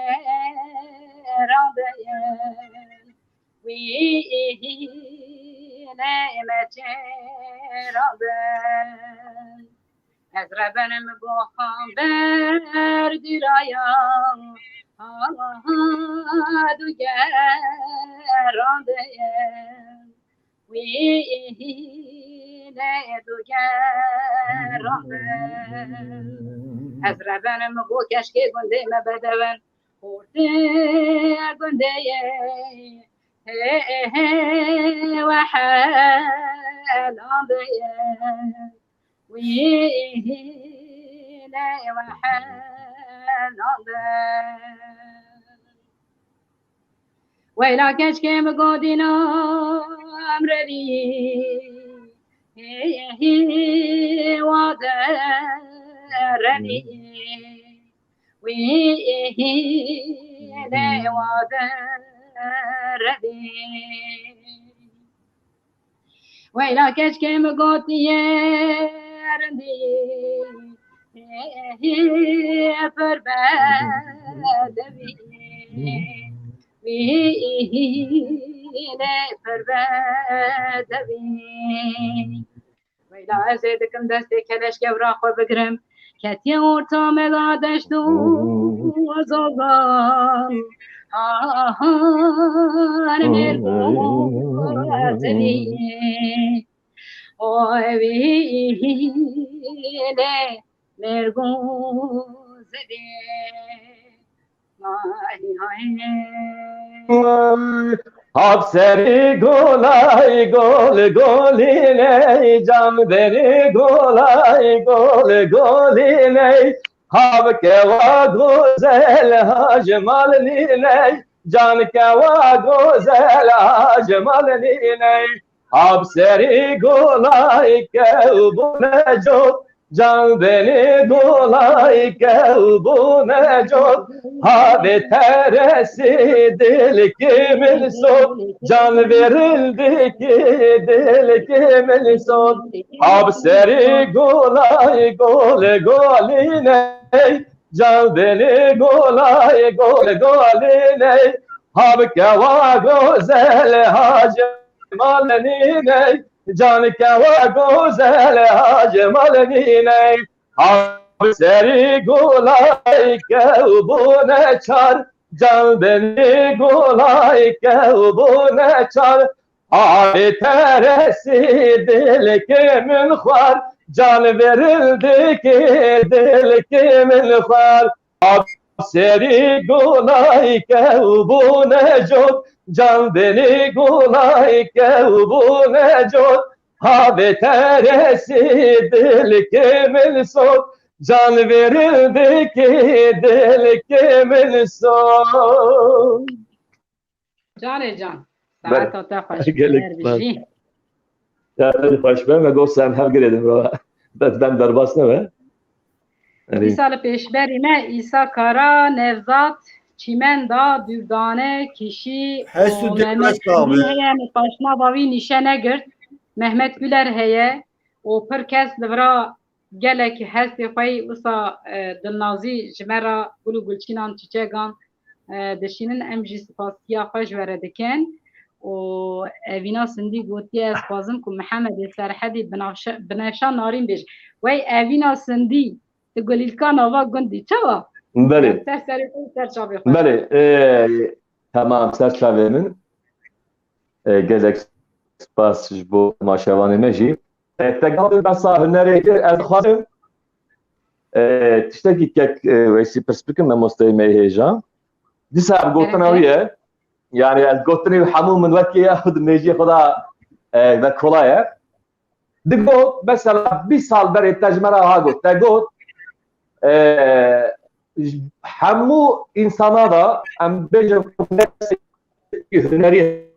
رانده ويلنا مچه رانده از ربنم گوخم بردرایا دوگرانده ویله دوگرانده از ربنم گو کشک گنده مبدون خورده گنده و حلانده ويلا وحنانده ويلا كشكي مقودينا أمربي وادرني ويلا وادرني ويلا كشكي مقودي رندي فربادبي ويلا فربادبي ويلا أزيدكم دستي كلاش كورا خور بقرم كتيا ورطا مغادشتو وزوغان أنا مرقوتني أوه ويلي مرقوتني Hapseri golay gol goline cam deri golay gol goline hab keva güzel hacmal nine can keva güzel hacmal nine hapseri golay kevbune çok can beni golay kevbune çok Abi teresi dil kimin son can verildi ki dil kimin son Abi seri golay gol goline can beni golay gol goline Abi keva güzel hacı malnine can keva güzel hacı malnine Seri golay kevbune çar can beni golay kevbune çar Abi teresi dil kimin var can verildi ki dil kimin var Seri golay kevbune çok can beni golay kevbune çok Abi teresi dil kimin son can verildi ki dil kimin son Canı can saat ata hoş geldik yani hoş ben ve gosem her giredim bro ben derbasına ve bir sal peşberine İsa Kara Nevzat Çimenda Dürdane kişi Hesu dikkat abi. Yani başına bavi nişane girt Mehmet Güler heye o per kes livra gelek hesti xwe wisa dilnazî ji me re gul û gulçînan çiçekan dişînin em jî spasiya xwe ji we re dikin û evîna sindî gotiye ez xwazim ku Mihemedê Serhedî binevşa narîn bêj wey evîna sindî di gulîlka nava gundî çawa Belê ser serê xwe ser çavê xwe belê tamam ser çavê min gelek spas ji bo maşevanê me jî Tegal besa hunerê kir ez xwazim tiştekî kek wêsî pirs bikim mamosteyê me hêja dîsa ev gotina wî ye yani ez gotinê hemû min wekî ye di mêjiyê xwe da ve kolay ye digot mesela 20 sal berê te ji me re ha got te got hemû insana da em bêjin huneri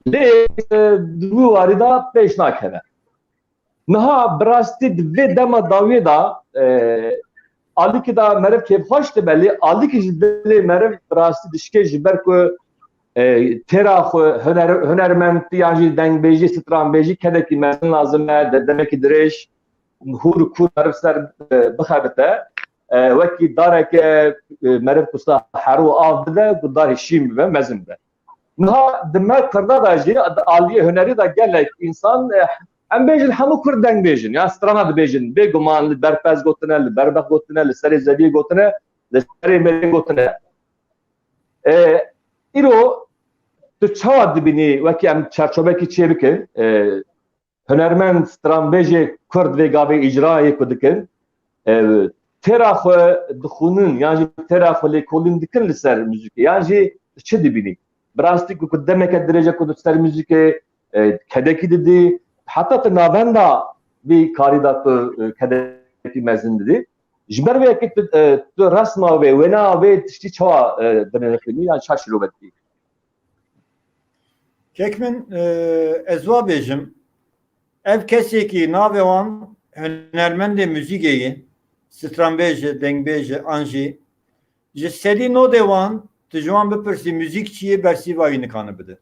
lê wî warî da pêş nakeve. Niha bi rastî di vê dema dawiyê da alîkî da meriv kêfxweş dibe lê alîkî ji dilê meriv bi rastî dişkê ji ber ku têra xwe hunermendî yan jî dengbêjî stranbêjî kedekî mezin lazim e demekî dirêj hûr kûr meriv ser bixebite wekî dareke meriv kusta heru av bide ku darê şîn bibe mezin be. Niha di me qirda da jî aliyê hunerî da gelek însan em bêjin hemû Kurd dengbêjin ya strana dibêjin bêguman li berpez gotine li berbex gotine li serê zeviyê gotine li serê mêrê gotine. Îro tu çawa dibînî wekî em çerçovekî çê bikin hunermend stranbêjê Kurd vê gavê îcrayê ku dikin têra xwe dixwînin yan jî têra xwe lêkolîn dikin li ser muzîkê yan jî çi dibînî bi rastî ku demeke dirêje ku di ser muzîkê kedekî didî hatta tu navenda vî karî da tu kedekî mezin didî ji ber vê tu resma wê wêna wê tiştî çawa dinêxînî yan çawa şîrove dikî. Kek min ez wa bêjim ev kesekî navê wan hunermendê muzîkê ye stranbêje dengbêje an jî ji sedî nodê wan tu ji wan bipirsî muzîk çi ye bersîva wî nikane bide.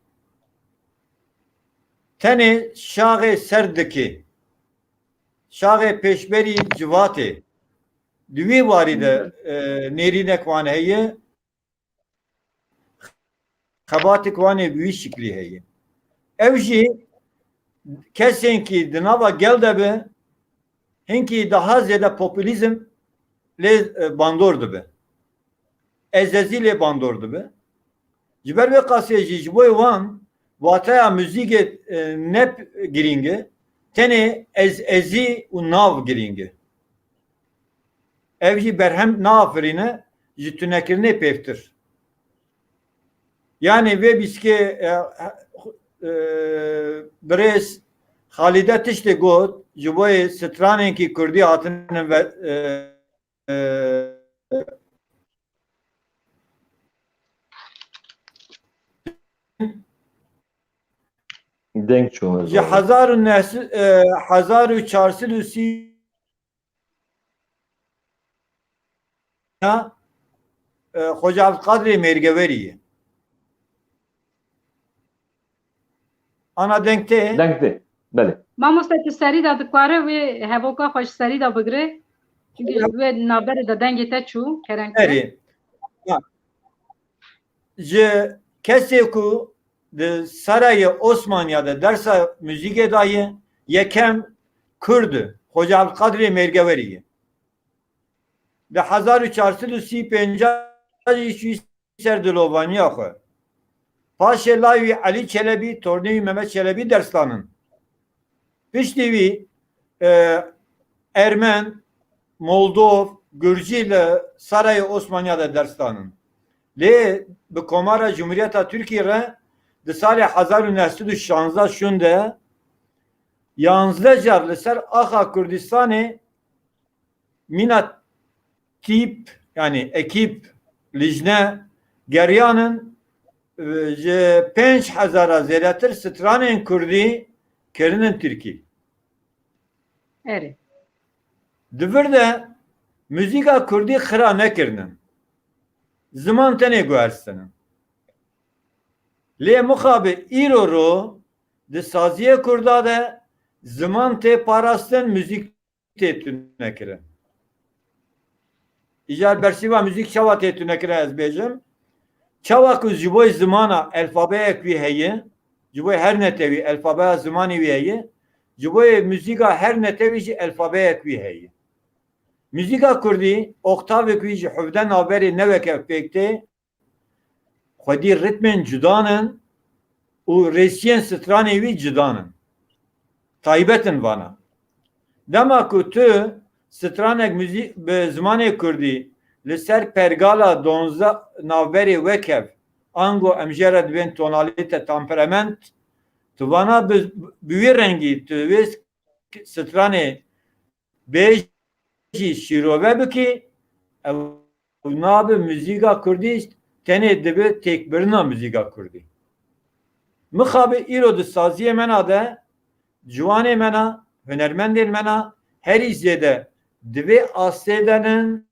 Tenê şaxê ser dikê şaxê pêşberî civatê di wî warî de nêrînek wan heye xebatek wanê bi wî şiklî heye. Ev jî kesên kî di nava gel de be hinkî daha zêde popülîzm lê bandor dibe. Ezezî lê bandor dibe. Ji ber vê qasiyê jî ji bo wan wataya muzîkê ne girîng e tenê ezî û nav girîng e. Ev jî berhem naafirîne ji tunekirinê pêvtir. Yani vê bîskê birêz Xalîde tiştê got ji bo stranekî Kurdî hatinin ve Denk çûne ji 1430 Xoca Abdulkadirê Mêrgeverî ye. Ana denk tê? Denk tê. Belê. Mamoste tu serî da dikware wê hevoka xwe ji serî da bigire çünkü wê navberê de dengê te çû kereng Erê. Ji kesê ku di Sarayê Osmaniya de dersa muzîkê daye yekem Kurd Xoca Abdulkadirê Mêrgeverî ye. Di 1435 jî ser dilovaniya xwe paşê layî Elî Çelebî tornê Mehmet Çelebî dersdanin. Piştî wî Ermen, Moldov, Gürcî li Sarayê Osmaniya de dersdanin. Lê bi komara Cumhuriyeta Türkiye re di salê 1916 şûn de 11 car li ser axa Kurdistanê mîna tîp yani ekîp lijne geriyanin ji 5000 zêdetir stranên Kurdî kerinin Tirkî. erê. Di vir de muzîka Kurdî xira nekirinin. Ziman tenê guherstinin. Lê mixabe îro ro di saziyê Kurda de ziman tê parastin muzîk tê tunekirin. İcar bersîva muzîk çawa tê tunekirin ez bêjim. Çawa ku ji bo zimana elfabeyek wî heye ji bo her netewî elfabeya zimanî wî heye ji bo muzîka her netewî jî elfabeyek wî heye. Muzîka Kurdî oktavek wî ji hevden haberê neveke pêktê xwedî ritmên cudanin û rêsiyên stranê wî cudanin. Taybetin vana. Dema ku tu stranek müzik bi zimanê Kurdî li ser pergala 12 navberê wekev ango em jê re dibên tonalite temperament tu vana bi wî rengî tu wê stranê bêj jî şîrove bikî ew nabe müzîka Kurdî tenê dibe têkbirina müzîka Kurdî. Mixabe îro di saziyê mena de ciwanê mena, hunermendên mena herî zêde divê astê denin,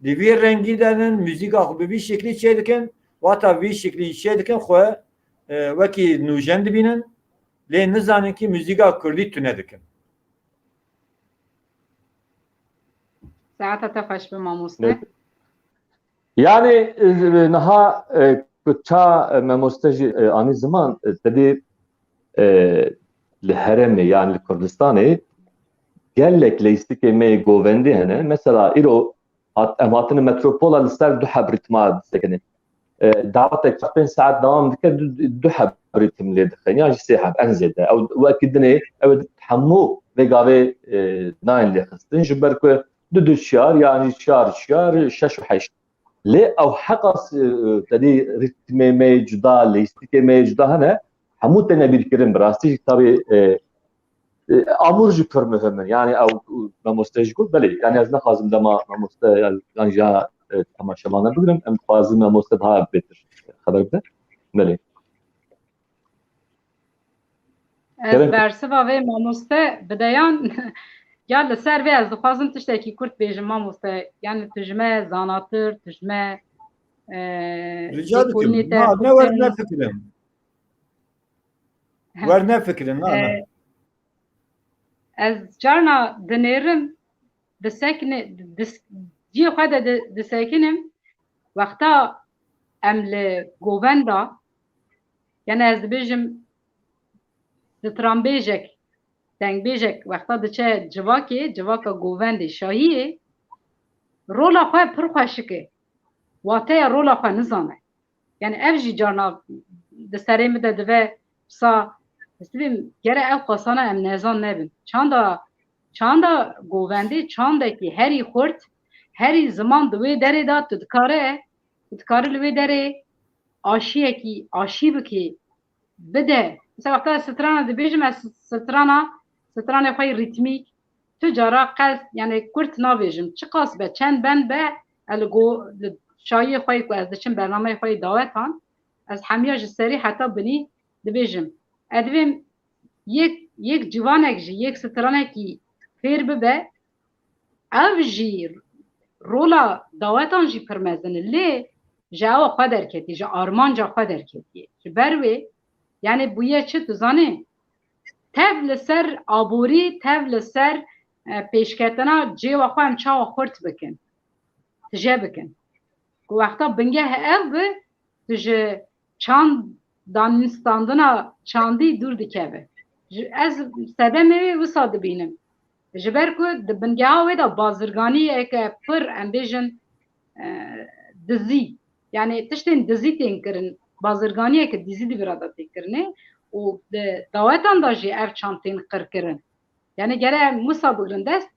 divê rengî denin, müzîka xwe bi vî şeklî çê dikin, wata vî şeklî çê dikin xwe wekî nûjen dibînin, lê nizanin kî müzîka Kurdî tune dikin. ساعتها تفش بماموسته Yani naha ça memostej ani zaman tedî li heremê yani li Kurdistanê gelek lêstikê me govendî hene. Mesela îro em hatine metropola li ser du heb ritma disekine. Dawetek 5 saat devam dike du heb ritm lê dixin ya jî sê heb en zêde. Ew wekî dinê ew hemû vê gavê nayên lê xistin ji ber ku du şiyar yani şiyar şeş û heşt. Lê ew heqa tedî ritmê me cuda lêstikê me cuda hene hemû têne bîrkirin bi rastî tabii amûr jî pir muhim in. Yani ew mamoste jî got belê yani ez nexwazim dema mamoste yan ja temaşevanan bigirim em dixwazim mamoste daha bêtir xeber bide belê. Ez bersiva vê mamoste bideyan ya li ser vê ez dixwazim tiştekî Kurd bêjim mamoste yani tu ji me zanatir, tu ji me Rica dikim. Ne var ne fikrin? Var ne fikrin? Ez carna dinêrim disekine ciyê xwe de disekinim wexta em li govenda yani ez dibêjim stranbêjek dengbêjek wexta diçe civaka govendê şahiyê rola xwe pir xweşik e wateya rola xwe nizane yani ev jî carna di serê min de dibe sa dibim gere ev xwesana em nezan nebin çanda govendê çandekî herî xurt herî ziman di wê derê da tu dikare li wê derê aşiyekî aşî bikî bide mesela wexta strana dibêjim ez stranê xwe rîtmîk tu cara qez yani Kurd nabêjim çi qas be çend ben be li şayê xwe ku ez diçim bernameyê xwe dawetan ez hemiya ji serî heta binî dibêjim edivêm yek civanek jî yek stranekî fêr bibe ev jî rola dawetan jî pir mezin e lê ji ewa xwe derketî ji armanca xwe derketî ji ber wê yani bûye çi tu zanî tev li ser aborî tev li ser pêşketina cêwa xwe em çawa xurt bikin tije bikin ku wexta bingeh ev bi tu ji çand danîstandina çandî dûr dikeve ez sedemê wê wisa dibînim ji ber ku di bingeha wê de bazirganiyeke pir em bêjin dizî yani tiştên dizî tên kirin bazirganiyeke dizî dibira da tê kirinê û di dawetan da jî ev çand tên qir kirin yani gere em wisa bigirin dest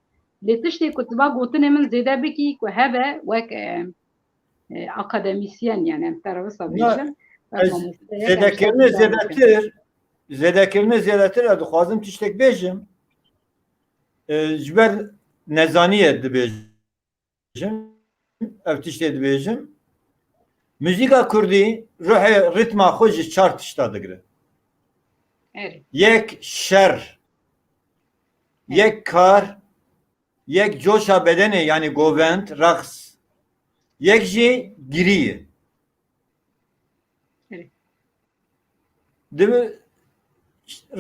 lê tiştê ku tu va gotinê min zêde bikî ku hebe wek akademisyen yani em tera wisa bêjin zêdekirine zêdetir ez dixwazim tiştek bêjim ji ber nezaniyê dibêjim ev tiştê dibêjim müzîka Kurdî ruhê ritma xwe ji çar tişta digire yek şer yek kar yek coşa bedenê yani govend raqs yek jî girî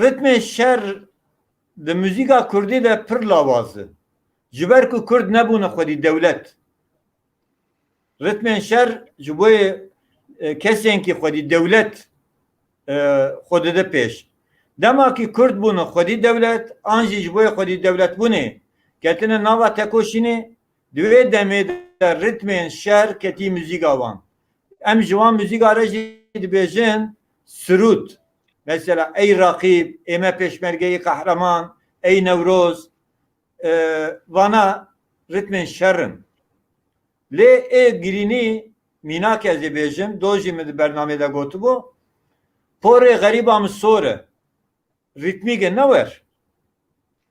ritmê şer di müzîka Kurdî de pir lawaz e ji ber ku Kurd nebûne xwedî dewlet ritmên şer ji bo kesên kî xwedî dewlet xwe dide pêş dema kî Kurd bûne xwedî dewlet an jî ji bo xwedî dewlet bûnê ketine nava tekoşînê di wê demê de ritmên şer ketî müzîka wan em ji wan müzîka re jî dibêjin sirûd mesela ey rakîb ême pêşmergeyê qehreman ey Newroz vana ritmên şer in lê ê girînî mînak ez ê bêjim dojî min di bernamê de gotibû porê xerîba min sor e ritmîk e ne wer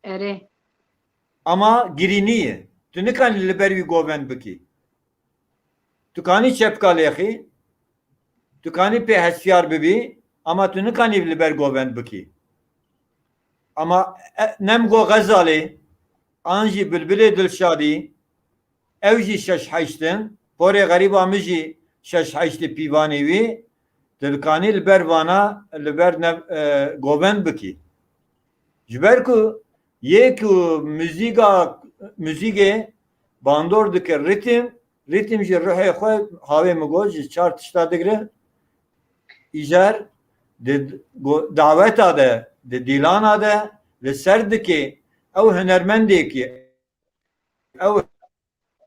erê ama giriniye. Tu nikanî li ber wî govend bikî. Tu kanî çepkalexî, tu kanî pê hestyar bibî, ama tu nikanî li ber govend bikî. Ama nem go Gazalê, an jî Bilbilê Dilşadî, ew jî şeş heştin, porê xerîba min jî şeş heştî pîvanê wî, tu dikanî li ber vana li ber govend bikî. Ji ber ku yê ku müzîgê bandor dike rîtim ji ruhê xwe havê min got ji çar tişta digre îjar di daveta de di dîlana de li ser dikê ew hunermendekî ew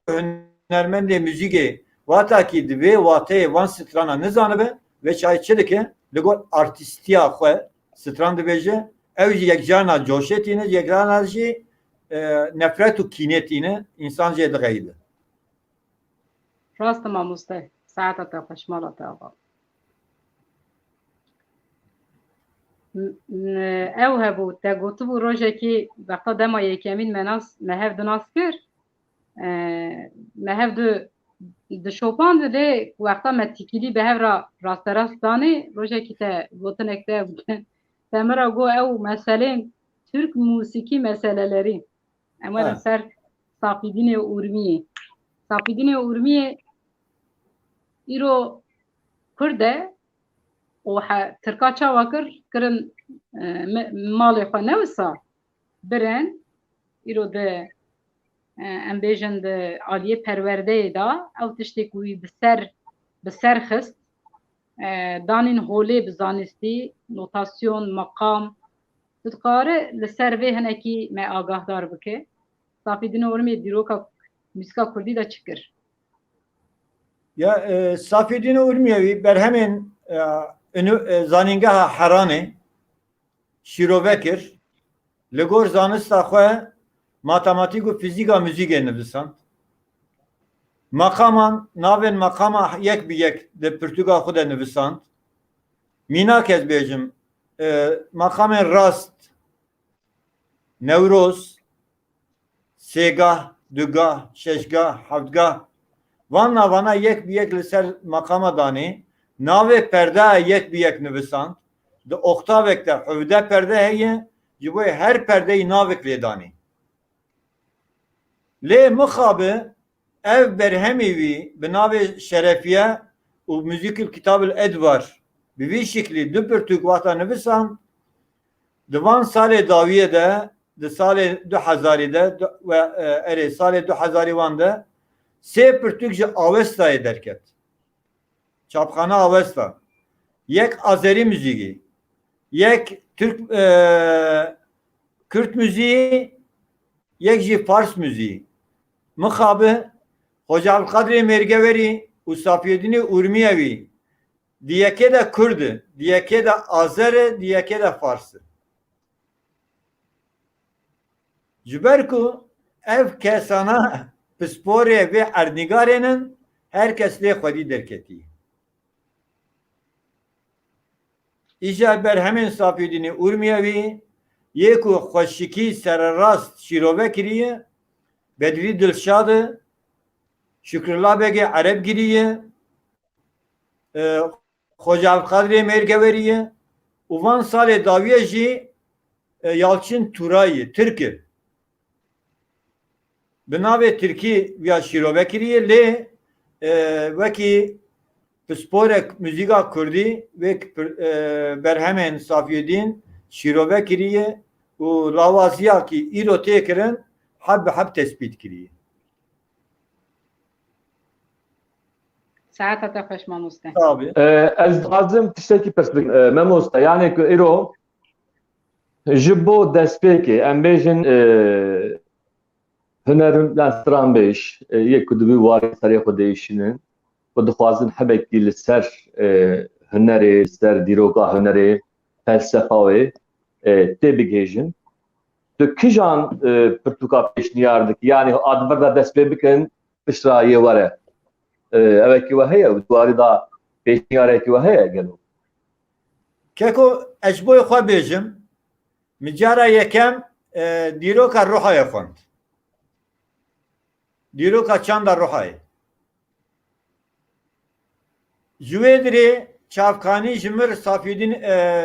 hunermendê müzîgê watakî di vê wateyê van strana nizanibe ve çay çi dike li got artîstiya xwe stran dibêje ew jî yekcarna coşê tîne yekcarna jî nefret û kînê tîne însan jê dixeyîbe. Rast mamoste. Saata te xweşmala te ava. Ew hebû te gotibû rojekî vexta dema yekemîn me hev di nas kir. Me hev di şopand lê wexta me tîkilî bi hev ra rasterast danê rojekî te gotinek te te min ra got ew meselên Türk musîkî meselelerî. Em li ser Safîdînê Urmiyê. Safîdînê Urmiyê îro Kurd e û Tirka çawa kirin malê xwe ne wisa birin îro di em bêjin di aliyê perwerdeyê da ew tiştê ku wî bi ser xist danîn holê bi zanistî notasyon maqam tu dikare li ser vê hinekî me agahdar bike. Safîdînê Urmiyê dîroka mûsîka Kurdî de çi kir? Ya Safîdînê Urmiyê wî berhemên zanîngeha Heranê şîrove kir li gor zanista xwe matematik û fîzîka müzîkê nivisand. Maqaman navên maqama yek bi yek di pirtûka xwe de nivisand. Mîna kes bêjim maqamên rast, Newroz, sêgah, dugah, şeşgah, heftgah van navana yek bi yek li ser maqama danî navê perdeya yek bi yek nivisand. Di oktavek de hevde perde heye ji bo her perdeyî navek lê danî. Lê mixabe ev berhemê wî bi navê Şerefiye û Müzîkil Kitâbil Edvar bi vî şeklî du pirtûk wata nivisand di van salê dawiyê de di salê 2000 de ve erê salê 2001 de sê pirtûk ji Awestayê derket. Çapxana Awesta. Yek Azerî müzîkî, yek Türk Kürt müziği, yek jî Fars müziği. Mixabe Hoca Abdülkadir Mergeveri û Safîdînê Urmiyê wî diyeke de Kurd, diyeke de Azer, diyeke de Fars. Ji ber ku ev kesana pisporê vê erdnîgarên herkes lê xwedî derketî. İja berhemên Safîdînê Urmiyê wî yê ku xweşikî sererast şîrove kiriye Bedrî Dilşad Şükrullah Begê Ereb giriye Hoca Abdülkadir Mergeveriye û van salê dawiye jî Yalçın Turayê Tirk bi navê Tirkî ya şîrove kiriye lê wekî pisporek müzîka Kurdî ve berhemên Safîdîn şîrove kiriye û lawaziya ki îro tê kirin heb bi heb tespît kiriye. Saata te xweş mamoste. Tabii. Ez dixwazim tiştekî pirsbik Memosta yani ku îro ji bo destpêkê em bêjin hunerin stran bêj yek ku dibî warê serê xwe değişînin ku dixwazin hebekî li ser hunerê li ser dîroka hunerê felsefa wê tê bigêjin. Tu kijan pirtûka pêşniyar dikî yani adibir da dest pê bikin piştrayê were. Evekî we heye dwarî da pêşniyarekî we heye gelo. Keko ez boy xwe bêjim mi cara yekem dîroka ruhaya xwend. Dîroka çanda ruhayê. Ji wê dirê çavkanî ji mir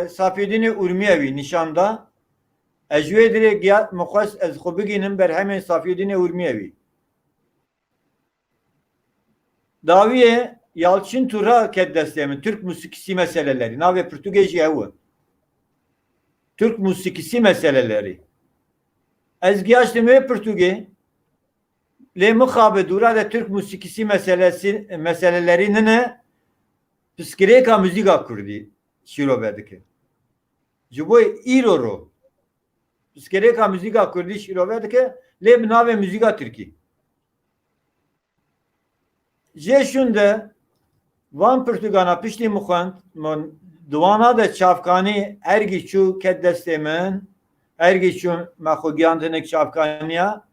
Safîdînê Urmiyevî nîşanda. Ez ji wê dirê giya mixwest ez xwe bigînim ber hemên Safîdînê Urmiyevî. Dawiye Yalçın Tura ket destê min Türk musikîsî meselelerî. Navê Pirtûgê jî ew e. Türk musikîsî meselelerî. Ez giyaştim wê Pirtûgê. Lê mixabe dûra de Türk musikîsî meselelerî nine piskirêka müzîka Kurdî şîrove dike. Ji bo îro ro piskirêka müzîka Kurdî şîrove dike lê bi navê müzîka Tirkî. Jê şûn de van Pirtûgana piştî mixwend Diwana de çavkanî ergî çû ket destê min ergî çû me xwe giyandinik çavkaniya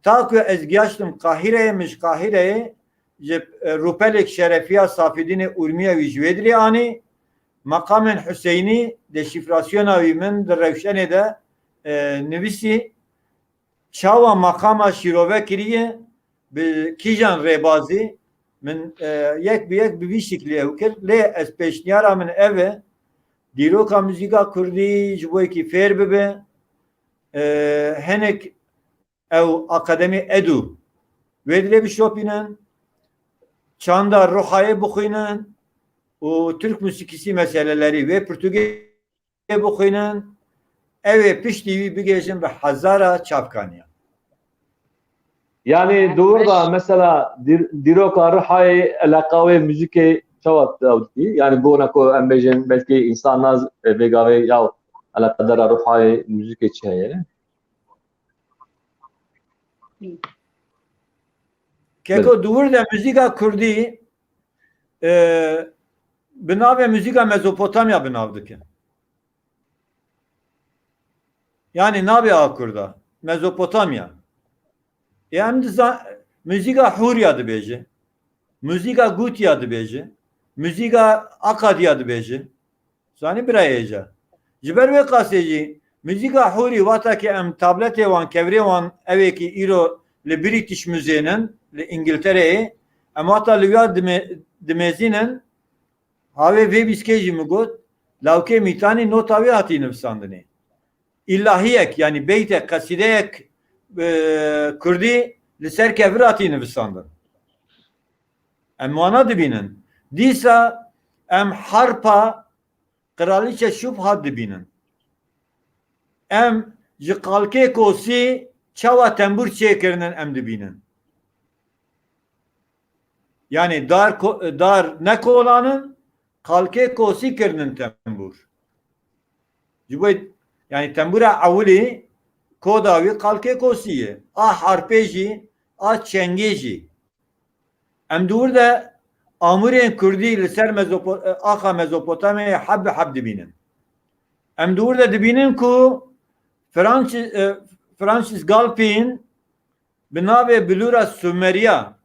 ta ku ez giyaştim Qahîreyê mij Qahîreyê ji rûpelek şerefiya Safîdînê Urmiyevî ji wê dirê anî Makamên Hüseynî deşifrasyona wî min di rewşenê de nivîsî çawa makama şîrove kiriye bi kîjan rêbazî min yek bi yek bi vî şeklî ew kir lê ez pêşniyara min ev e dîroka müzîka Kurdî ji bo yekî fêr bibe hinek ew akademî edû wê dilê bişopînin çanda ruhayê bixwînin û Türk musikîsî meselelerî wê Pirtûgê bixwînin ew ê piştî wî bigêjin bi hezara çavkaniya. Yani doğru da mesela dîroka rihayê elaqawê müzikê çawa dawdî. Yani bu nako em bêjin belkî insanlar vêgavê ya elaqadara rihayê müzikê çi heye? Keko dûr de müzîka Kurdî bi navê müzîka Mezopotamya bi nav dike. Yani navê a Kurda Mezopotamya. Em müzîka Hûrya dibêje, müzîka Gutiya dibêje, müzîka Akadiya dibêje. Zanî birayêja. Ji ber wê qasê jî müzîka Hûrî wata ki em tabletê wan kevrê wan evekî îro li British Museum'nin li İngiltere'ye em wata li ya dimezînin havê vê bîskê jî min got lawkê mîtanî nota wê hatî nivîsandinê. İllahiyek yani beytek kasideyek Kurdî li ser kevir hatî nivîsandin. Em wana dibînin. Dîsa em harpa Kraliçe Şubha dibînin. Em ji qalkê kosî çawa tembûr çêkirinin em dibînin. Yani dar ne kolanin qalkê kosî kirinin tembûr. Ji bo yani tembûra ewilî koda wî qalkê kosî ye. A harpê jî a çengê jî. Em dûr de amûrên Kurdî li ser axa Mezopotamyayê heb bi heb dibînin. Em dûr de dibînin ku Francis Galpin bi navê Bilûra Sumeriya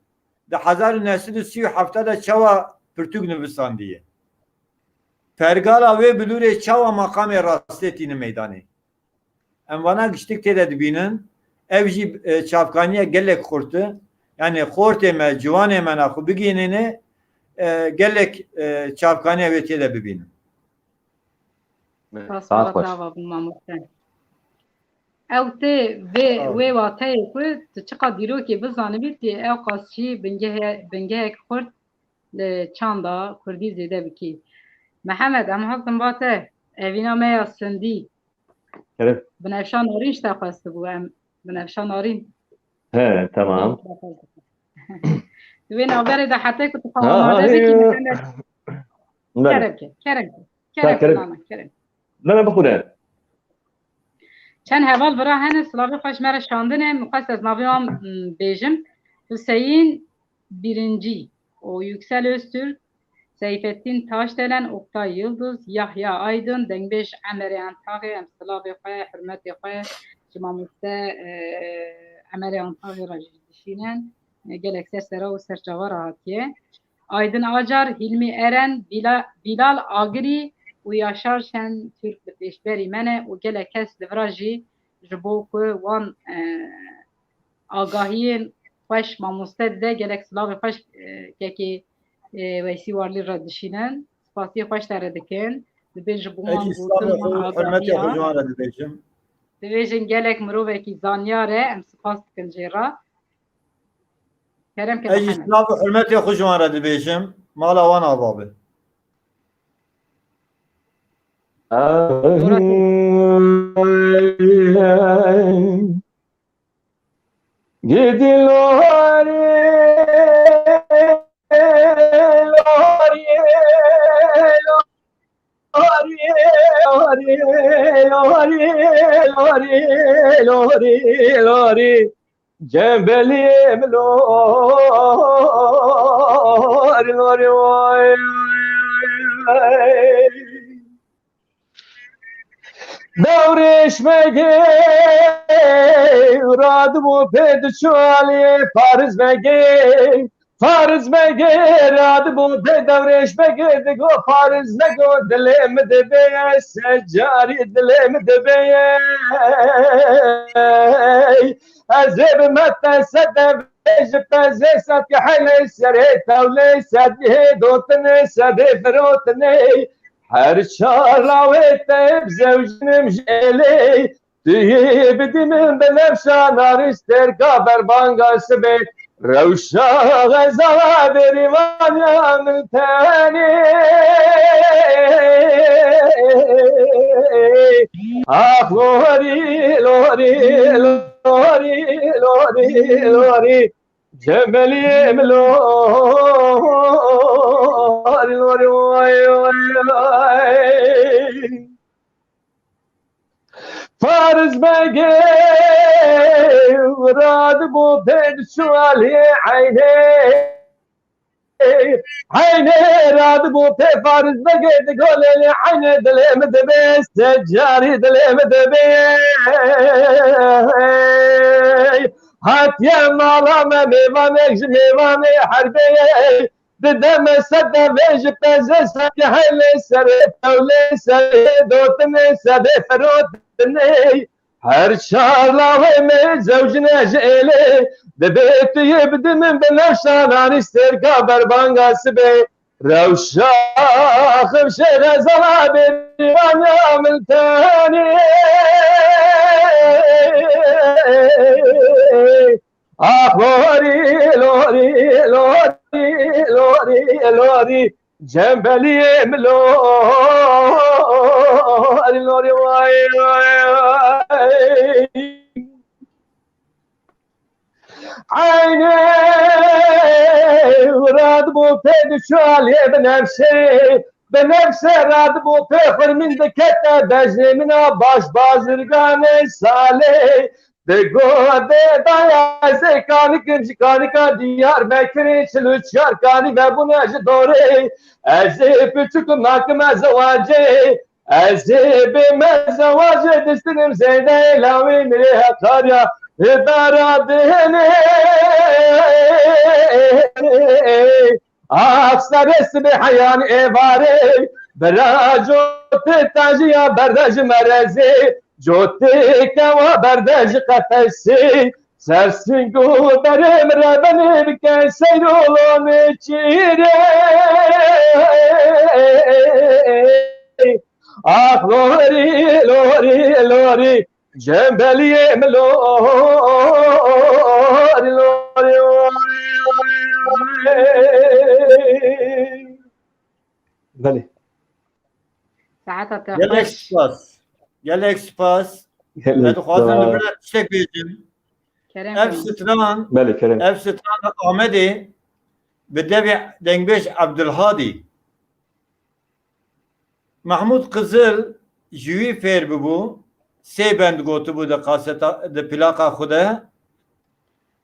di 1937 de çawa Pirtûk nivîsandiye. Pergala wê Bilûrê çawa makamê rastêtîne meydanê. Em vana giştik têde dibînin ev jî çavkaniya gelek xurtu yani xortê me ciwanê me na xwe bigînîne gelek çavkaniya wê têde bibînin. Saat baş. Ew tê wê wateyê ku tu çiqa dîrokê bizanibî tê ew qasî bingehek xurt li çanda Kurdî zêde bikî. Mehemed em hatin bate evîna me ya Sindî Evet. binevşa narîn ji te xwest bû em binevşa narîn. He, tamam. Di wê navberê de hete ku tu xewamade bikî Mehemed kerem. Ne bixwîne? Çend heval vira hene silavê xweş me re şandine mixwest ez navê wan bêjim Hüseyin Birincî o Yüksel Öztürk Seyfettin Taşdelen Oktay Yıldız Yahya Aydın Dengbêj Emerê Entağê em silavê xwe hürmetê xwe ji mamoste Emerê Entağê re jî dişînin gelek ser sera û serçavara hatiye Aydın Acar Hilmi Eren Bilal Agirî û Yaşar Şen Türk li pêşberî me ne û gelek kes li vira jî ji bo ku wan agahiyên خوش ماموسته ده گلک سلاوی خوش که ویسی وارلی را دشینن سپاسی خوش تره دکن دبیج بومان اجی گوتن سلام من حرمتی آزادیا خجوان را دبیجم دبیجن گلک مروه کی زانیاره ام سپاس کن جیرا کرم که اجی محمد سلام حرمتی خجوان را دبیجم مالا وان آبابه جنبلي ملور لوري واي دورش مگه رادمو پد شوالی فرض مگه رادمو پد دورش مگه دگو فرض نگو دلم دبه سجاری دلم دبه ازب متى سد بيج بزي سد حلي سري تولي سد دوتن سد فروتني هر شاراويت بزوجن مجيلي تيبدي من بنفشا نارستر كابر بانغا سبيت روشا غزا بريوانيا من تاني آخ لوري جمالي لوري واي فرز مگه راد بودن شوالی عيني راد بوتي فرز مگه دگولی عين دلم دبي سجاري دلم دبي هات يا مالا ميواني حربي بدم سد بيج بزي سد حلي سري تولي سري دوتني سدي فروتني هر شارلاوي من زوجنا جيلي ببيت يبدي من بنفشان عن استرقا بربانغا سبي روشا خمشي غزلا بريوان يعمل تاني آخ لوري جنبلي لوري واي عيني وراد بوتي شالي بنفسي راد بوتي خر من دكتا دجني منا باش بازرگاني سالي دگو ده دایا زکانی کنجکانی کا دیار بکری چلوچار کانی و بناج دوره از پچک ناکم زواجه از به مزواجه دستنم زیده لاوی میره هکاریا دارادهنه اکثر اسم حیان ایواره براجو تاجیا برداج مرزی جوتی کوا برداج قفسی سرسنگو برم ربنی بکن سیرولون چیره آخ لوری جنبلی لوری بله ساعتها گلک خوش سپاس دخواستم دبرد تشتک بیجم کرم اف که ستران بله کرم اف ستران آمده به دبی دنگبیش عبدالهادی محمود قزل جوی فیر ببو سه بند گوتو بو ده قاستا ده پلاقا خوده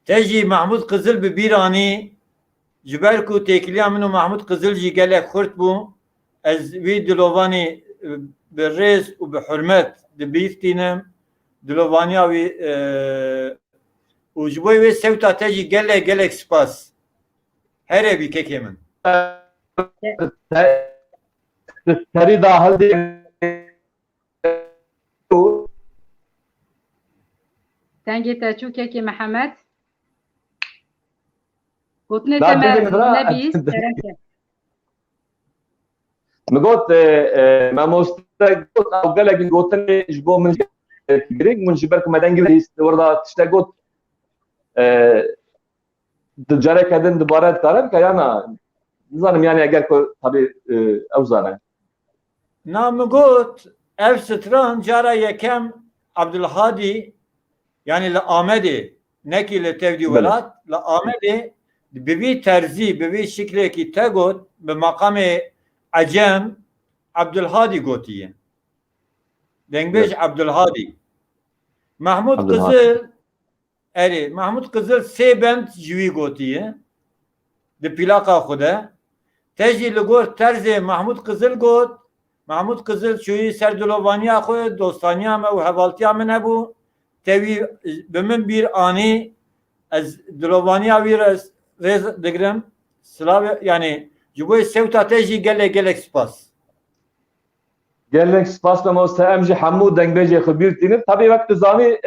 تجی محمود قزل به بیرانی جبر کو تکلیا منو محمود قزل جی گلک خورد بو از وی دلوانی به رز و به حرمت ده بیفتینم دلوانیا وی و جبوی وی سوتا تجی گلک سپاس هره بی که من تری داخل دی تنگی تاچو که محمد گوتنه بعد تمه ببین برا نبیست درکه مگوت مامۆستا گوت ئەو گەلێکی گوتنێ ji بۆ من گرنگ من ji ber ku me dengê bihîst werda tiştek got di careke din dibare dikare bike yana nizanim yani eger ku tabii ew zane. نامگوت ev stran cara yekem Abdülhadi yani li Amedê nekî li tevdî welat li Amedê bi vî terzî bi vî şiklekî te got bi makamê Ecem Abdülhadi gotiye. Dengbêj Abdülhadi. Mahmud Abdülhadi. Kızıl erê Mahmud Kızıl sê bend ji wî gotiye di plaka xwe de. Te jî li gor terzê Mahmud Kızıl got Mahmud Kızıl şûyî ser dilovaniya xwe dostaniya me û hevaltiya min hebû te wî bi min bir anî ez dilovaniya wî rêz digirim silav yani ji bo sewta te jî gelek spas. Gelek spas mamosta em jî hemû dengbêjê xwe bîr tînin tabii wek tu zanî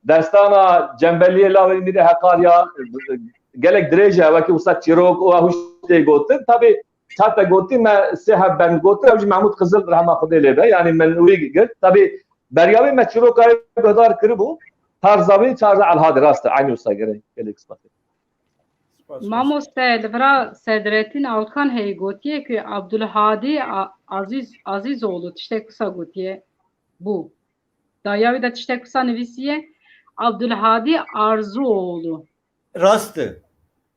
destana cembeliyê lavê mirê hekariya gelek dirêj e wekî wisa çîrok û hûş tê gotin tabii çate gotin me sê hev bend gotin ew jî Mahmud Kızıl rehma Xwedê lê be yani min wî girt tabii beryavê me çîrokarê guhdar kiribû tarza wî çarda Elhadî rast e aynî wisa gelek spas. مامۆستا li vira Sedrettin Alkan heye gotiye ku Abdülhadi Azizoğlu tiştek wisa gotiye bû. Daya wî de tiştek wisa nivîsiye Abdülhadi Arzuoğlu. Rastı.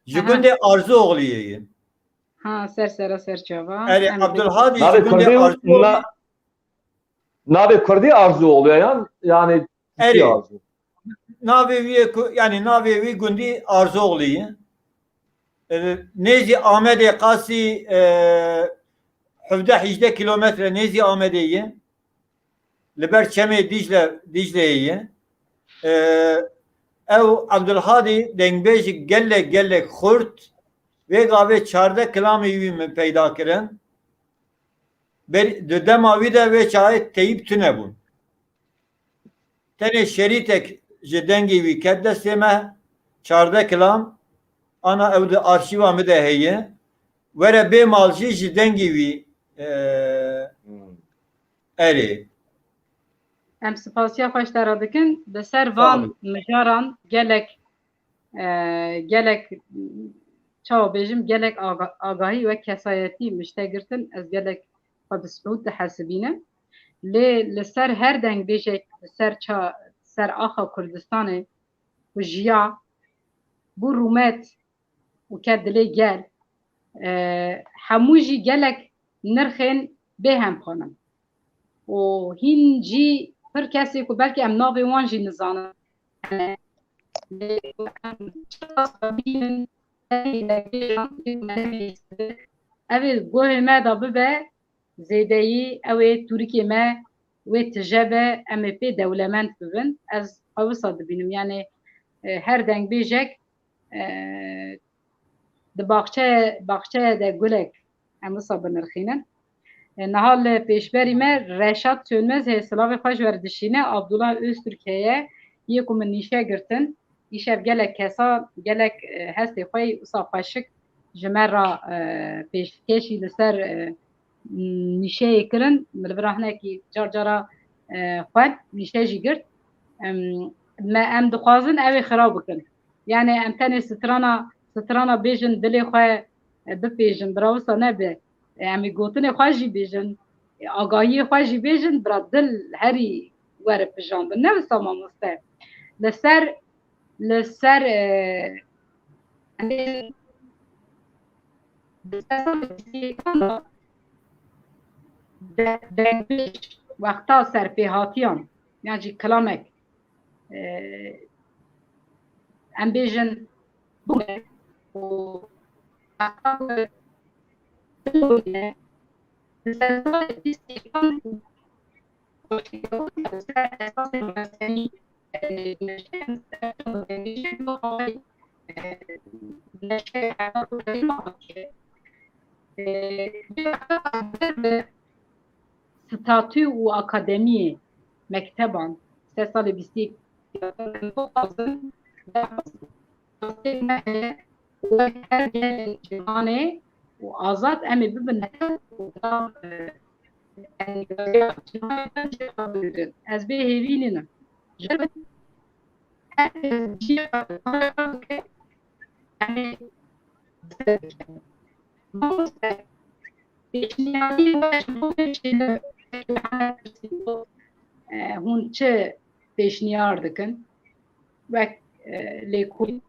Ji gundê Arzuoğlu'yê ye. Ha ser çava. Erê Abdülhadi ji Navê gundê Kurdî Arzuoğlu navê Kurdî arzu oluyor yani Erê. arzu. Navê wî yani navê wî gundî Arzuoğlu ye. Nêzî Amedê qasî 17-18 kilometre nêzî Amedê ye. Li ber çemê Dicle'yê ye. Ew Abdülhadi dengbêjî gelek xurt vê gavê 14 kilamê wî min peyda kirin. Di dema wî de vê çayê teyîb tune bûn. Tenê şerîtek ji dengê wî ket destê me 14 kilam ana ew di arşîva me de heye. Were bê mal jî ji dengê wî erê. Em spasiya xweş dera dikin bi ser van mijaran gelek çawa bêjim gelek agahî ve kesayetî mişte girtin ez gelek xwe bi spût dihesibînim lê li ser her dengbêjek li ser axa Kurdistanê ku jiya bû rûmet û ket dilê gel hemû jî gelek nirxên bêhem xwanin û hîn jî pir kesê ku belkî em navê wan jî nizanin ev ê guhê me da bibe zêdeyî ew ê Tirkiyê me wê tije em ê pê dewlemend bibin ez xwe wisa dibînim yani her dengbêjek di baxçeyê de gulek em wisa binirxînin. Niha li pêşberî me Reşat Sönmez heye silavê xwe ji werdişîne Abdullah Öztürk heye yê ku min nîşe girtin îşev gelek kesa gelek hestê xwe wisa xweşik ji me ra pêşkêşî li ser nîşeyê kirin li vir hinekî cara xwe nîşe jî girt em dixwazin ew ê xirab bikin yani em tenê strana bêjin dilê xwe bipêjin bira wisa nebe em ê gotinê xwe jî bêjin agahiyê xwe jî bêjin bira dil herî were pijandin ne wisa mamoste li ser dengbêj wexta serpêhatiyan yan jî kilamek em bêjin statü û akademiyê mekteban sê salê bîstî هر گل جوانه و آزاد امی ببینه از به هیوینه جب هون چه پیشنیار دکن و لیکوی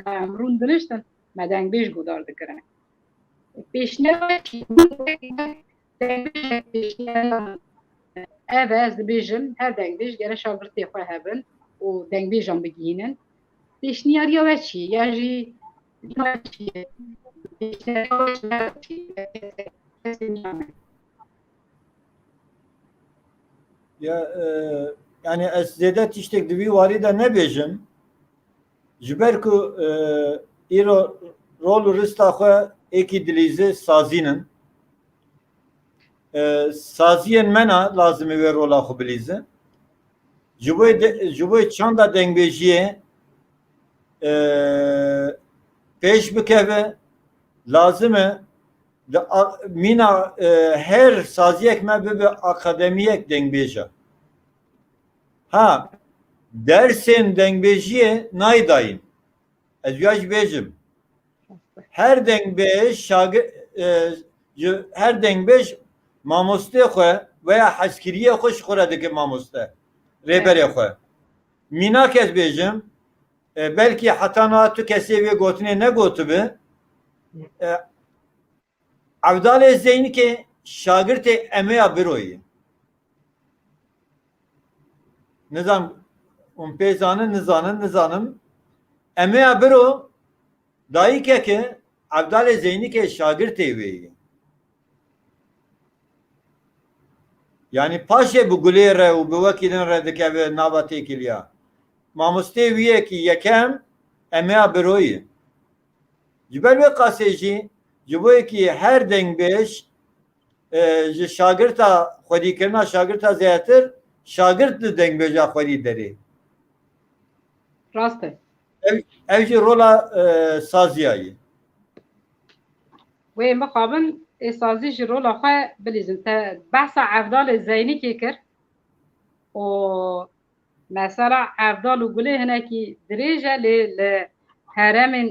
امرون دنشتن مدنگ بیش گودار دکرن پیشنهاد ev ez dibêjim her dengbêj gere şagirtê xwe hebin û dengbêjan bigînin pêşniyariya we çi ya jî Ya yani ez zêde tiştek di vî warî de nebêjim ji ber ku îro rol û rista xwe êkî dilîzê sazînin saziyên mena lazim e wê rola xwe bilîzin ji bo çanda dengbêjiyê pêş bikeve lazim e mîna her saziyek me bibe akademiyek dengbêja ha dersên dengbêjiyê naydayîn ez ya jî bêjim her dengbêj her dengbêj mamostê xwe veya heskiriyê xwe ji xwe re dike mamoste rêberê xwe mîna kes bêjim belkî heta na tu kesê wê gotinê negotibe Evdalê Zeynikê şagirtê emeya biroyê nizam hûn pê zanin nizanim emeya biro dayîkeke Evdalê Zeynikê şagirtê wê ye yani paşê bi gulê re û bi wekîlin re dikeve nava têkiliya mamostê wî yekî yekem emeya biroyê ji ber wê qasê jî ji bo yekî her dengbêj ji şagirta xwedîkirina şagirta zêdetir şagirt di dengbêja xwedî derê rast e ev jî rola saziyayê wê mixabin ê sazî ji rola xwe bilîzin te behsa Evdalê Zeynîkê kir û mesela Evdal û Gulê hinekî dirêj e lê li heremên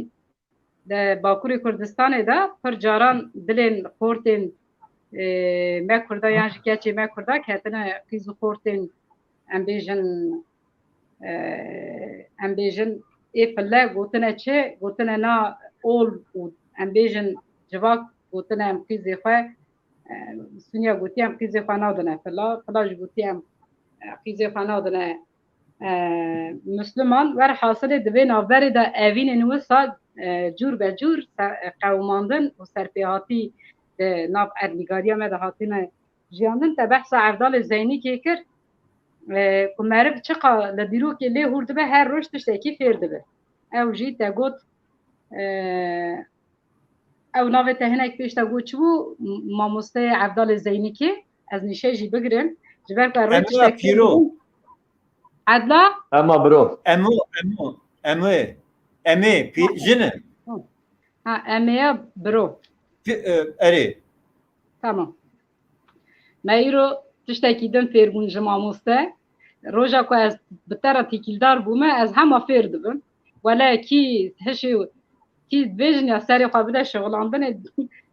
di Bakurê Kurdistanê de pir caran dilên xortên me Kurda yan ji keçê me Kurda ketine qîz û xortên em bêjin ê pille gotine çi gotine na ol û em bêjin civak gotine em qîzê xwe Sunya gotiye em qîzê xwe nadine pila jî gotiye em qîzê xwe nadine Müslüman wer hasilê divê navberê de evînên wisa cûr be cûr qewmandin û serpêhatî di nav erdnîgariya me de hatine jiyandin te behsa Evdalê Zeynîkê kir ku meriv çiqa li dîrokê lê hûr dibe her roj tiştekî fêr dibe ew jî te got ew navê te hinek pêş te got çibû mamosteyê Evdalê Zeynîkê ez nîşe jî bigirim ji ber ku roj tiştekî Edla Ema biro emê jinin ha emeya biro erê tamam me îro tiştekî din fêrbûn ji mamoste roja ku ez bi te re têkîldar bûme ez hema fêr dibim wele kî hişê kî dibêjin ya serê xwe bide şixulandinê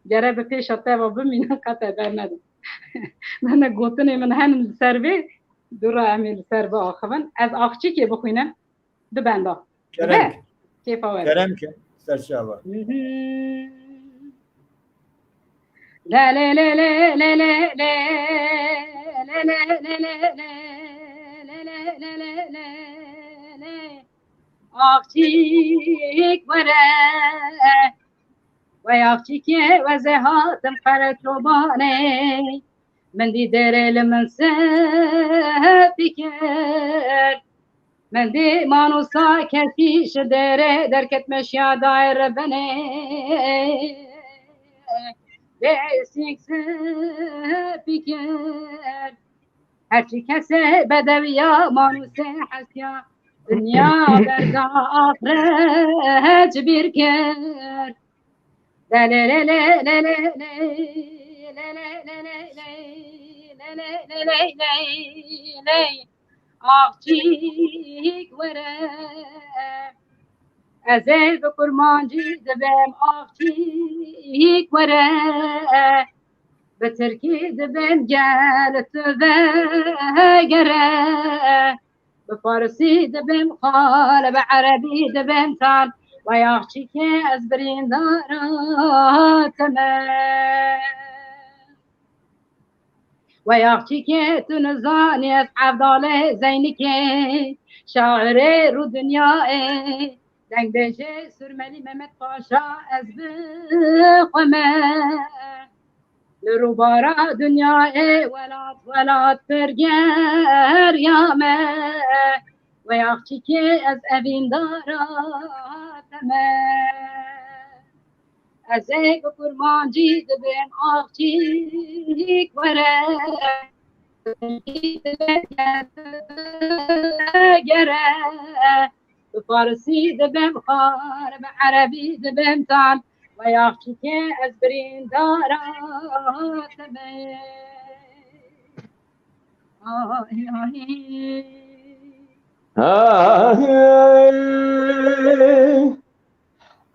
gere bi pêşa te ve bimînin qete bernedim me gotinê min henin li ser vê dûra em ê li ser biaxivin ez axçîkê bixwînim di benda kêfa we keremke serşava la la la la la la la Akçik vere وياخشيكي وزهاتم قرت رباني من دي ديري لمن سافكر من دي ما نصا كفيش ديري دركت مشيا داير بني ديسيك سافكر هرچی کسی بدویا ما نصا حسيا دنیا درد آخرت بیر کرد آخچیک وره از ای بکرمانجی دبم آخچیک وره به ترکی دبم گلت وگره به فارسی دبم خال به عربی دبم تال و یاخچی که از برینداراتمه و یاخچی که تو نزانی از عبدال زینی که شاعره رو دنیای دنگ بیجه سرملی ممت پاشا از بخومه لروبارا دنیای ولات برگر یامه و یاخچی که از اوین داراتمه از ای بکرمانجی دبیم آخچیک وره گره به فارسی دبیم خار به عربی دبیم تان و یاخچی که از برین داراتمه آهی آهی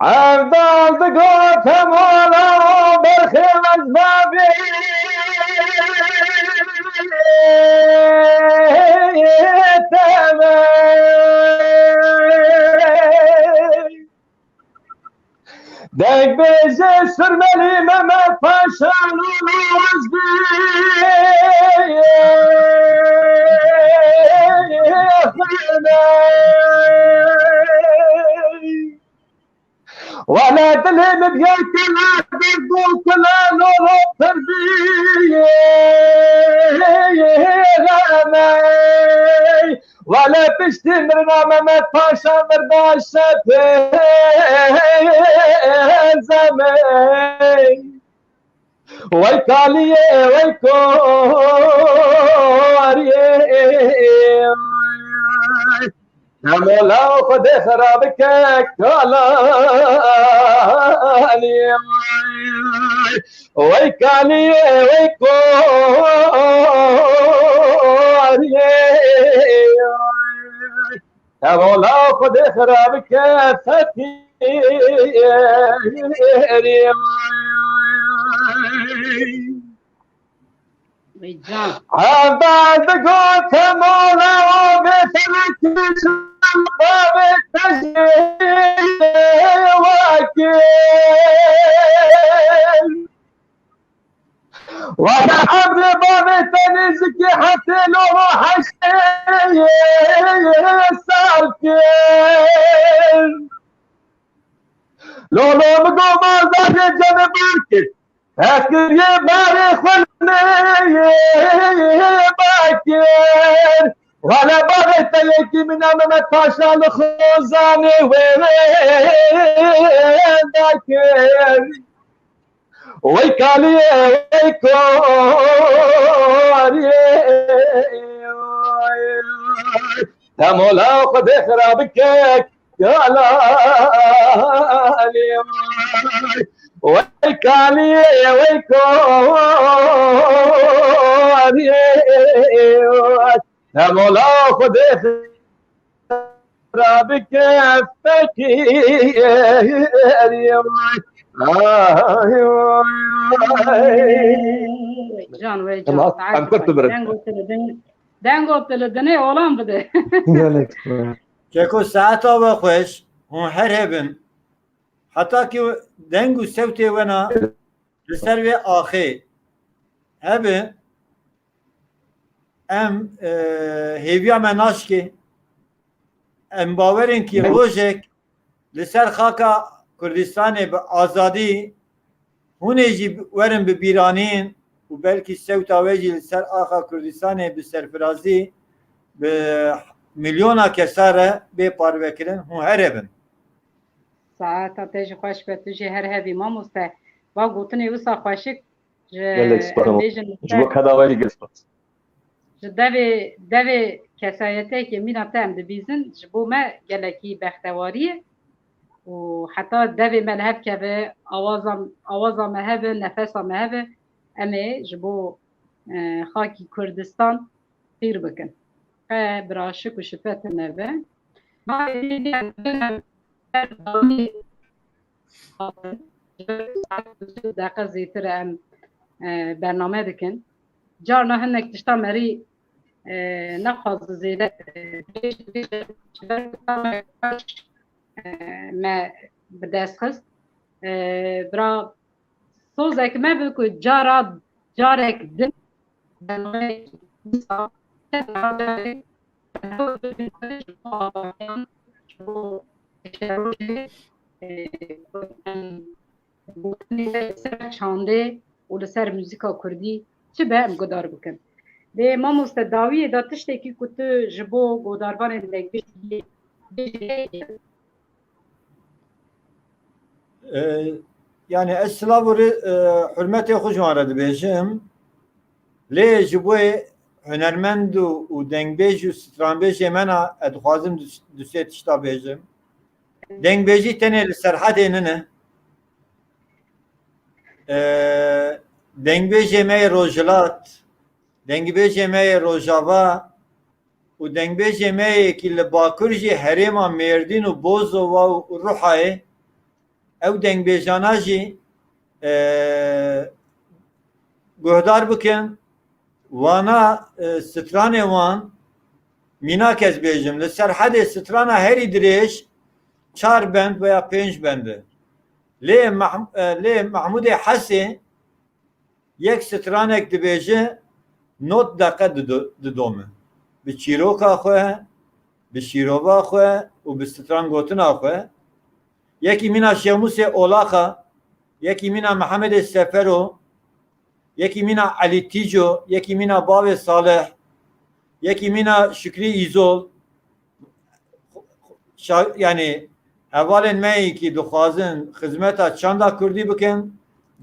عبدال دقوت مولا برخيم أسبابي دق بيجي سرملي مما فاشل وزبي ولا دلهم بياك لا تردوك لا نور تربية غامي ولا تشتمرنا ما تفاشا مرداشة زمي ويكاليه ويكوريه مولا خد خرابك كالاني ويكالي ويكوري مولا خد خرابك فتيري عباد قوت مولا وبثلك باب التجميل وكيل وانا عبد باب التنزك حتى لو روح ساكن لو مقوم زاد جنبك فاكر يا باري خلني باكر ولا بغيت لك من امام باشا الخوزاني وين ذاكر ويكالي ويكوري يا مولا خذ خرابك يا لالي ويكالي ويكوري يا مولا خذ خرابك فكير جان وی جان دنگو تلدنه اولام بده چکو ساعتا و خوش هون هر هبن حتی که دنگو سوتی ونا لسر و آخی هبن ام هیویا مناش که ام باورین که روژک لسر خاکا کردستان به آزادی هونێژی وەرن ببیرانین و بەلکی سەوتا وێژی لەسەر ئاخا کوردستانê bi serfirazî bi milyona kesare bê parvekirin hûn here bin. Saata te jî xweş be tu jî her hevî mamoste va gotinê wisa xweşik Gelek spas. Ji bo kedawayê gelek spas. ji devê kesayetekê mîna te em dibîzin ji bo me gelekî bextewarî ye û heta devê me li hev keve awaza me hebe nefesa me hebe em ê ji bo xakî Kurdistan pîr bikin xe bi raşik û şifetin hebe deqe zêtir em bername dikin carna hinek tişta merî nexwaze zêde me bi dest xist bira sozek me bi ku carek din çandê û li ser muzîka Kurdî çi be em godar bikin. Dê mamoste dawiyê da tiştekî ku tu ji bo godarvanên Dengbêjiyê Yani ez silavorê hürmetê xwe ji wan re dibêjim lê ji bo hunermend û dengbêj û stranbêjê me na ez dixwazim du sê tişta bêjim. Dengbêjî tenê li serhedê nine. Dengbêjê me yê Rojhilat, dengbêjê me yê Rojava û dengbêjê me yekî li Bakur jî herêma Mêrdîn û Bozova û Rûhayê ew dengbêjana jî guhdar bikin wana stranê wan mîna kes bêjim li ser hedê strana herî dirêj 4 bend veya 5 bend lê Mahmudê Hesê yek stranek dibêje not deqe didome bi çîroka xwe bi şîrova xwe û bi stran gotina xwe yekî mîna Şemusê Olaxa yekî mîna Mehemedê Sefero yekî mîna Elî Tîco yekî mîna bavê Salih yekî mîna Şükrî İzol yani hevalên me yekî dixwazin xizmeta çanda Kurdî bikin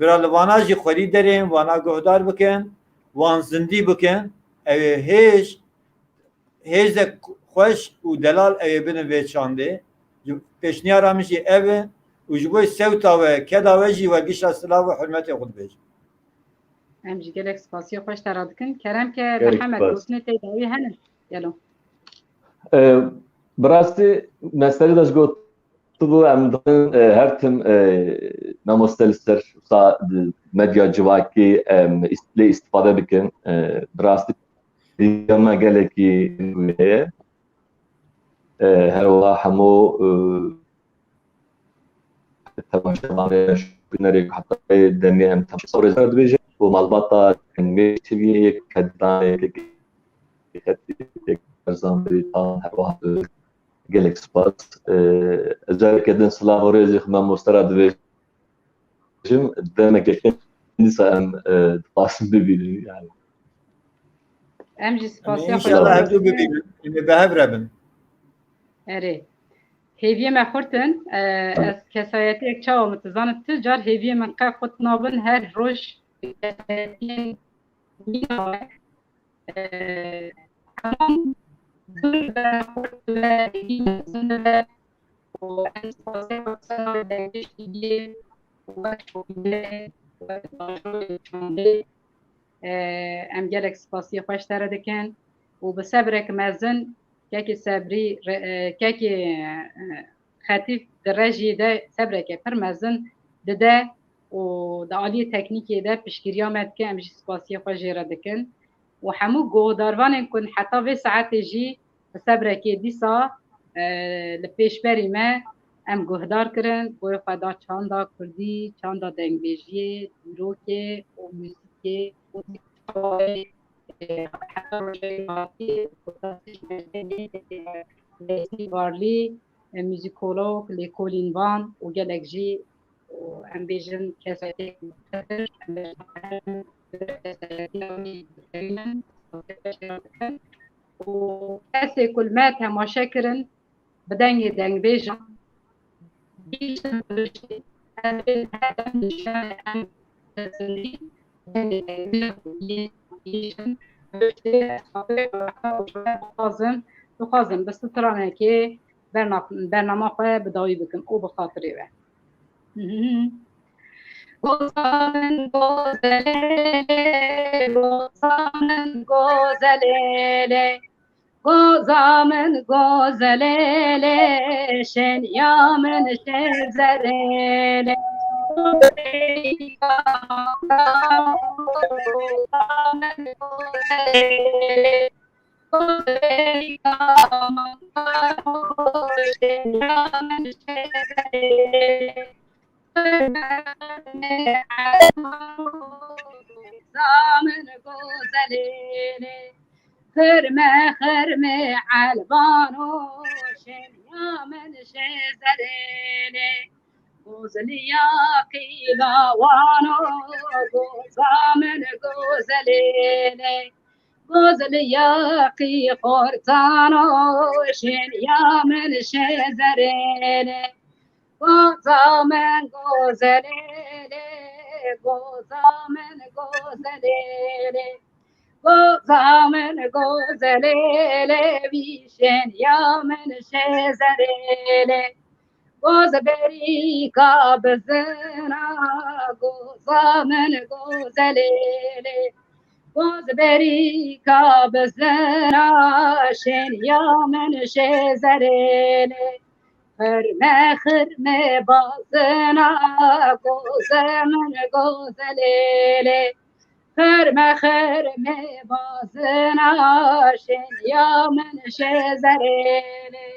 bira li vana jî xwerî derên wana guhdar bikin wan zindî bikin ew ê hêzek xweş û delal ew ê binin vê çandê pêşniyara min jî ev e û ji bo sewta we keda we jî wergîşa silav û hurmetê xwe dibêjim. Em jî gelek spasiya xweş te ra dikin keremke Gelek Mihemed spas. gotinê te dawî henin gelo Bi rastî meselê de ji gotibû em dixin her tim mamoste li ser wisa medya civakî lê îstîfade bikin bi rastî me gelekî heye her wiha hemû temaşevanê şûnerê heta demê em temaşevanê dibêje û malbata Dengbêjiyê kedidanê Erzanbîtan her wiha gelek spas özellikle din silavorê jî mamoste ra dibêjim demekê dîsa em dixwazim bibînin yani. em jî spasiya İnşallah ev du bibînin bi hev re bin. erê hêviyê me xurtin ez kesayetiyek çawa min dizanim ti car hêviyê min qe xurt nabin her roj kesayetiyên mîna hemûn zir ve xurt ve hêviyê zin ve û em spasiya xwe Dengbêjiyê weş xwînê weş bajarê çandê em gelek spasiya xweş te re dikin û bi sebrek mezin kekê sebrî kekê xetîf di rejiyê de sebrekê pir mezin dide û di aliyê teknîkê de piştgiriya me dike em jî spasiya xwe jê re dikin û hemû guhdarvanên ku heta vê saetê jî bi sebrekê dîsa li pêşberî me em guhdar kirin boya xwe da çanda Kurdî çanda Dengbêjiyê dîrokê û muzîkê û varlî müzikolog lêkolîn van û gelek jî وأم بيجن كاساتيك مختلف وكاسي كل ماتها مشاكرا بدن يدن بيجن بيجن بيجن تخازن بس ترانا كي برنامج خواه بداوی بکن او بخاطری به گوزامن گوزلیله گوزامن گوزلیله گوزامن گوزلیله شنیامن شزلیله گوزامن گوزلیله خرمه خرمه علبانو شنيا من شزريني غزليا قيلا وانو غزامن غزليني غزليا قي خورتانو شنيا من شزريني غزامن غزليني غزامن غزليني گوزامن گوزلیله بیشن یا من شزلیله گوز بری کا بزنا گوزامن گوزلیله گوز بری کا بزنا شن یا من شزلیله خرمه خرمه بازنا گوزامن گوزلیله خرمه خرمه بازنا شنیا من شزريني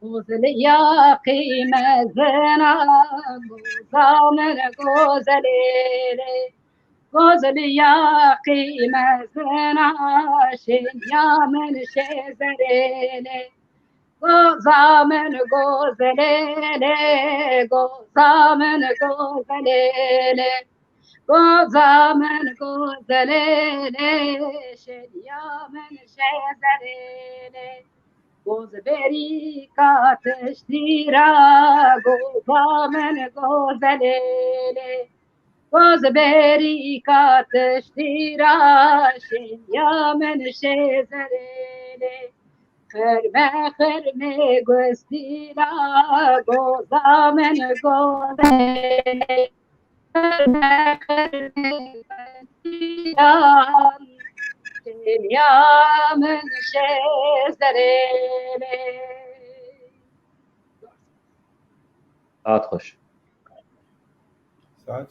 غزليا قيمة زنا غزامن غزليني غزليا قيمة زنا شنیا من شزريني غزامن غزليني غزامن غزليني گوزامن گوزلیله شنیا من شزلیله گوز بری کاتش دیرا گوزامن گوزلیله گوز بری کاتش دیرا شنیا من شزلیله خرمه خرمه گوزدیرا گوزامن گوزلیله يا من شزريني ساعت خوش ساعت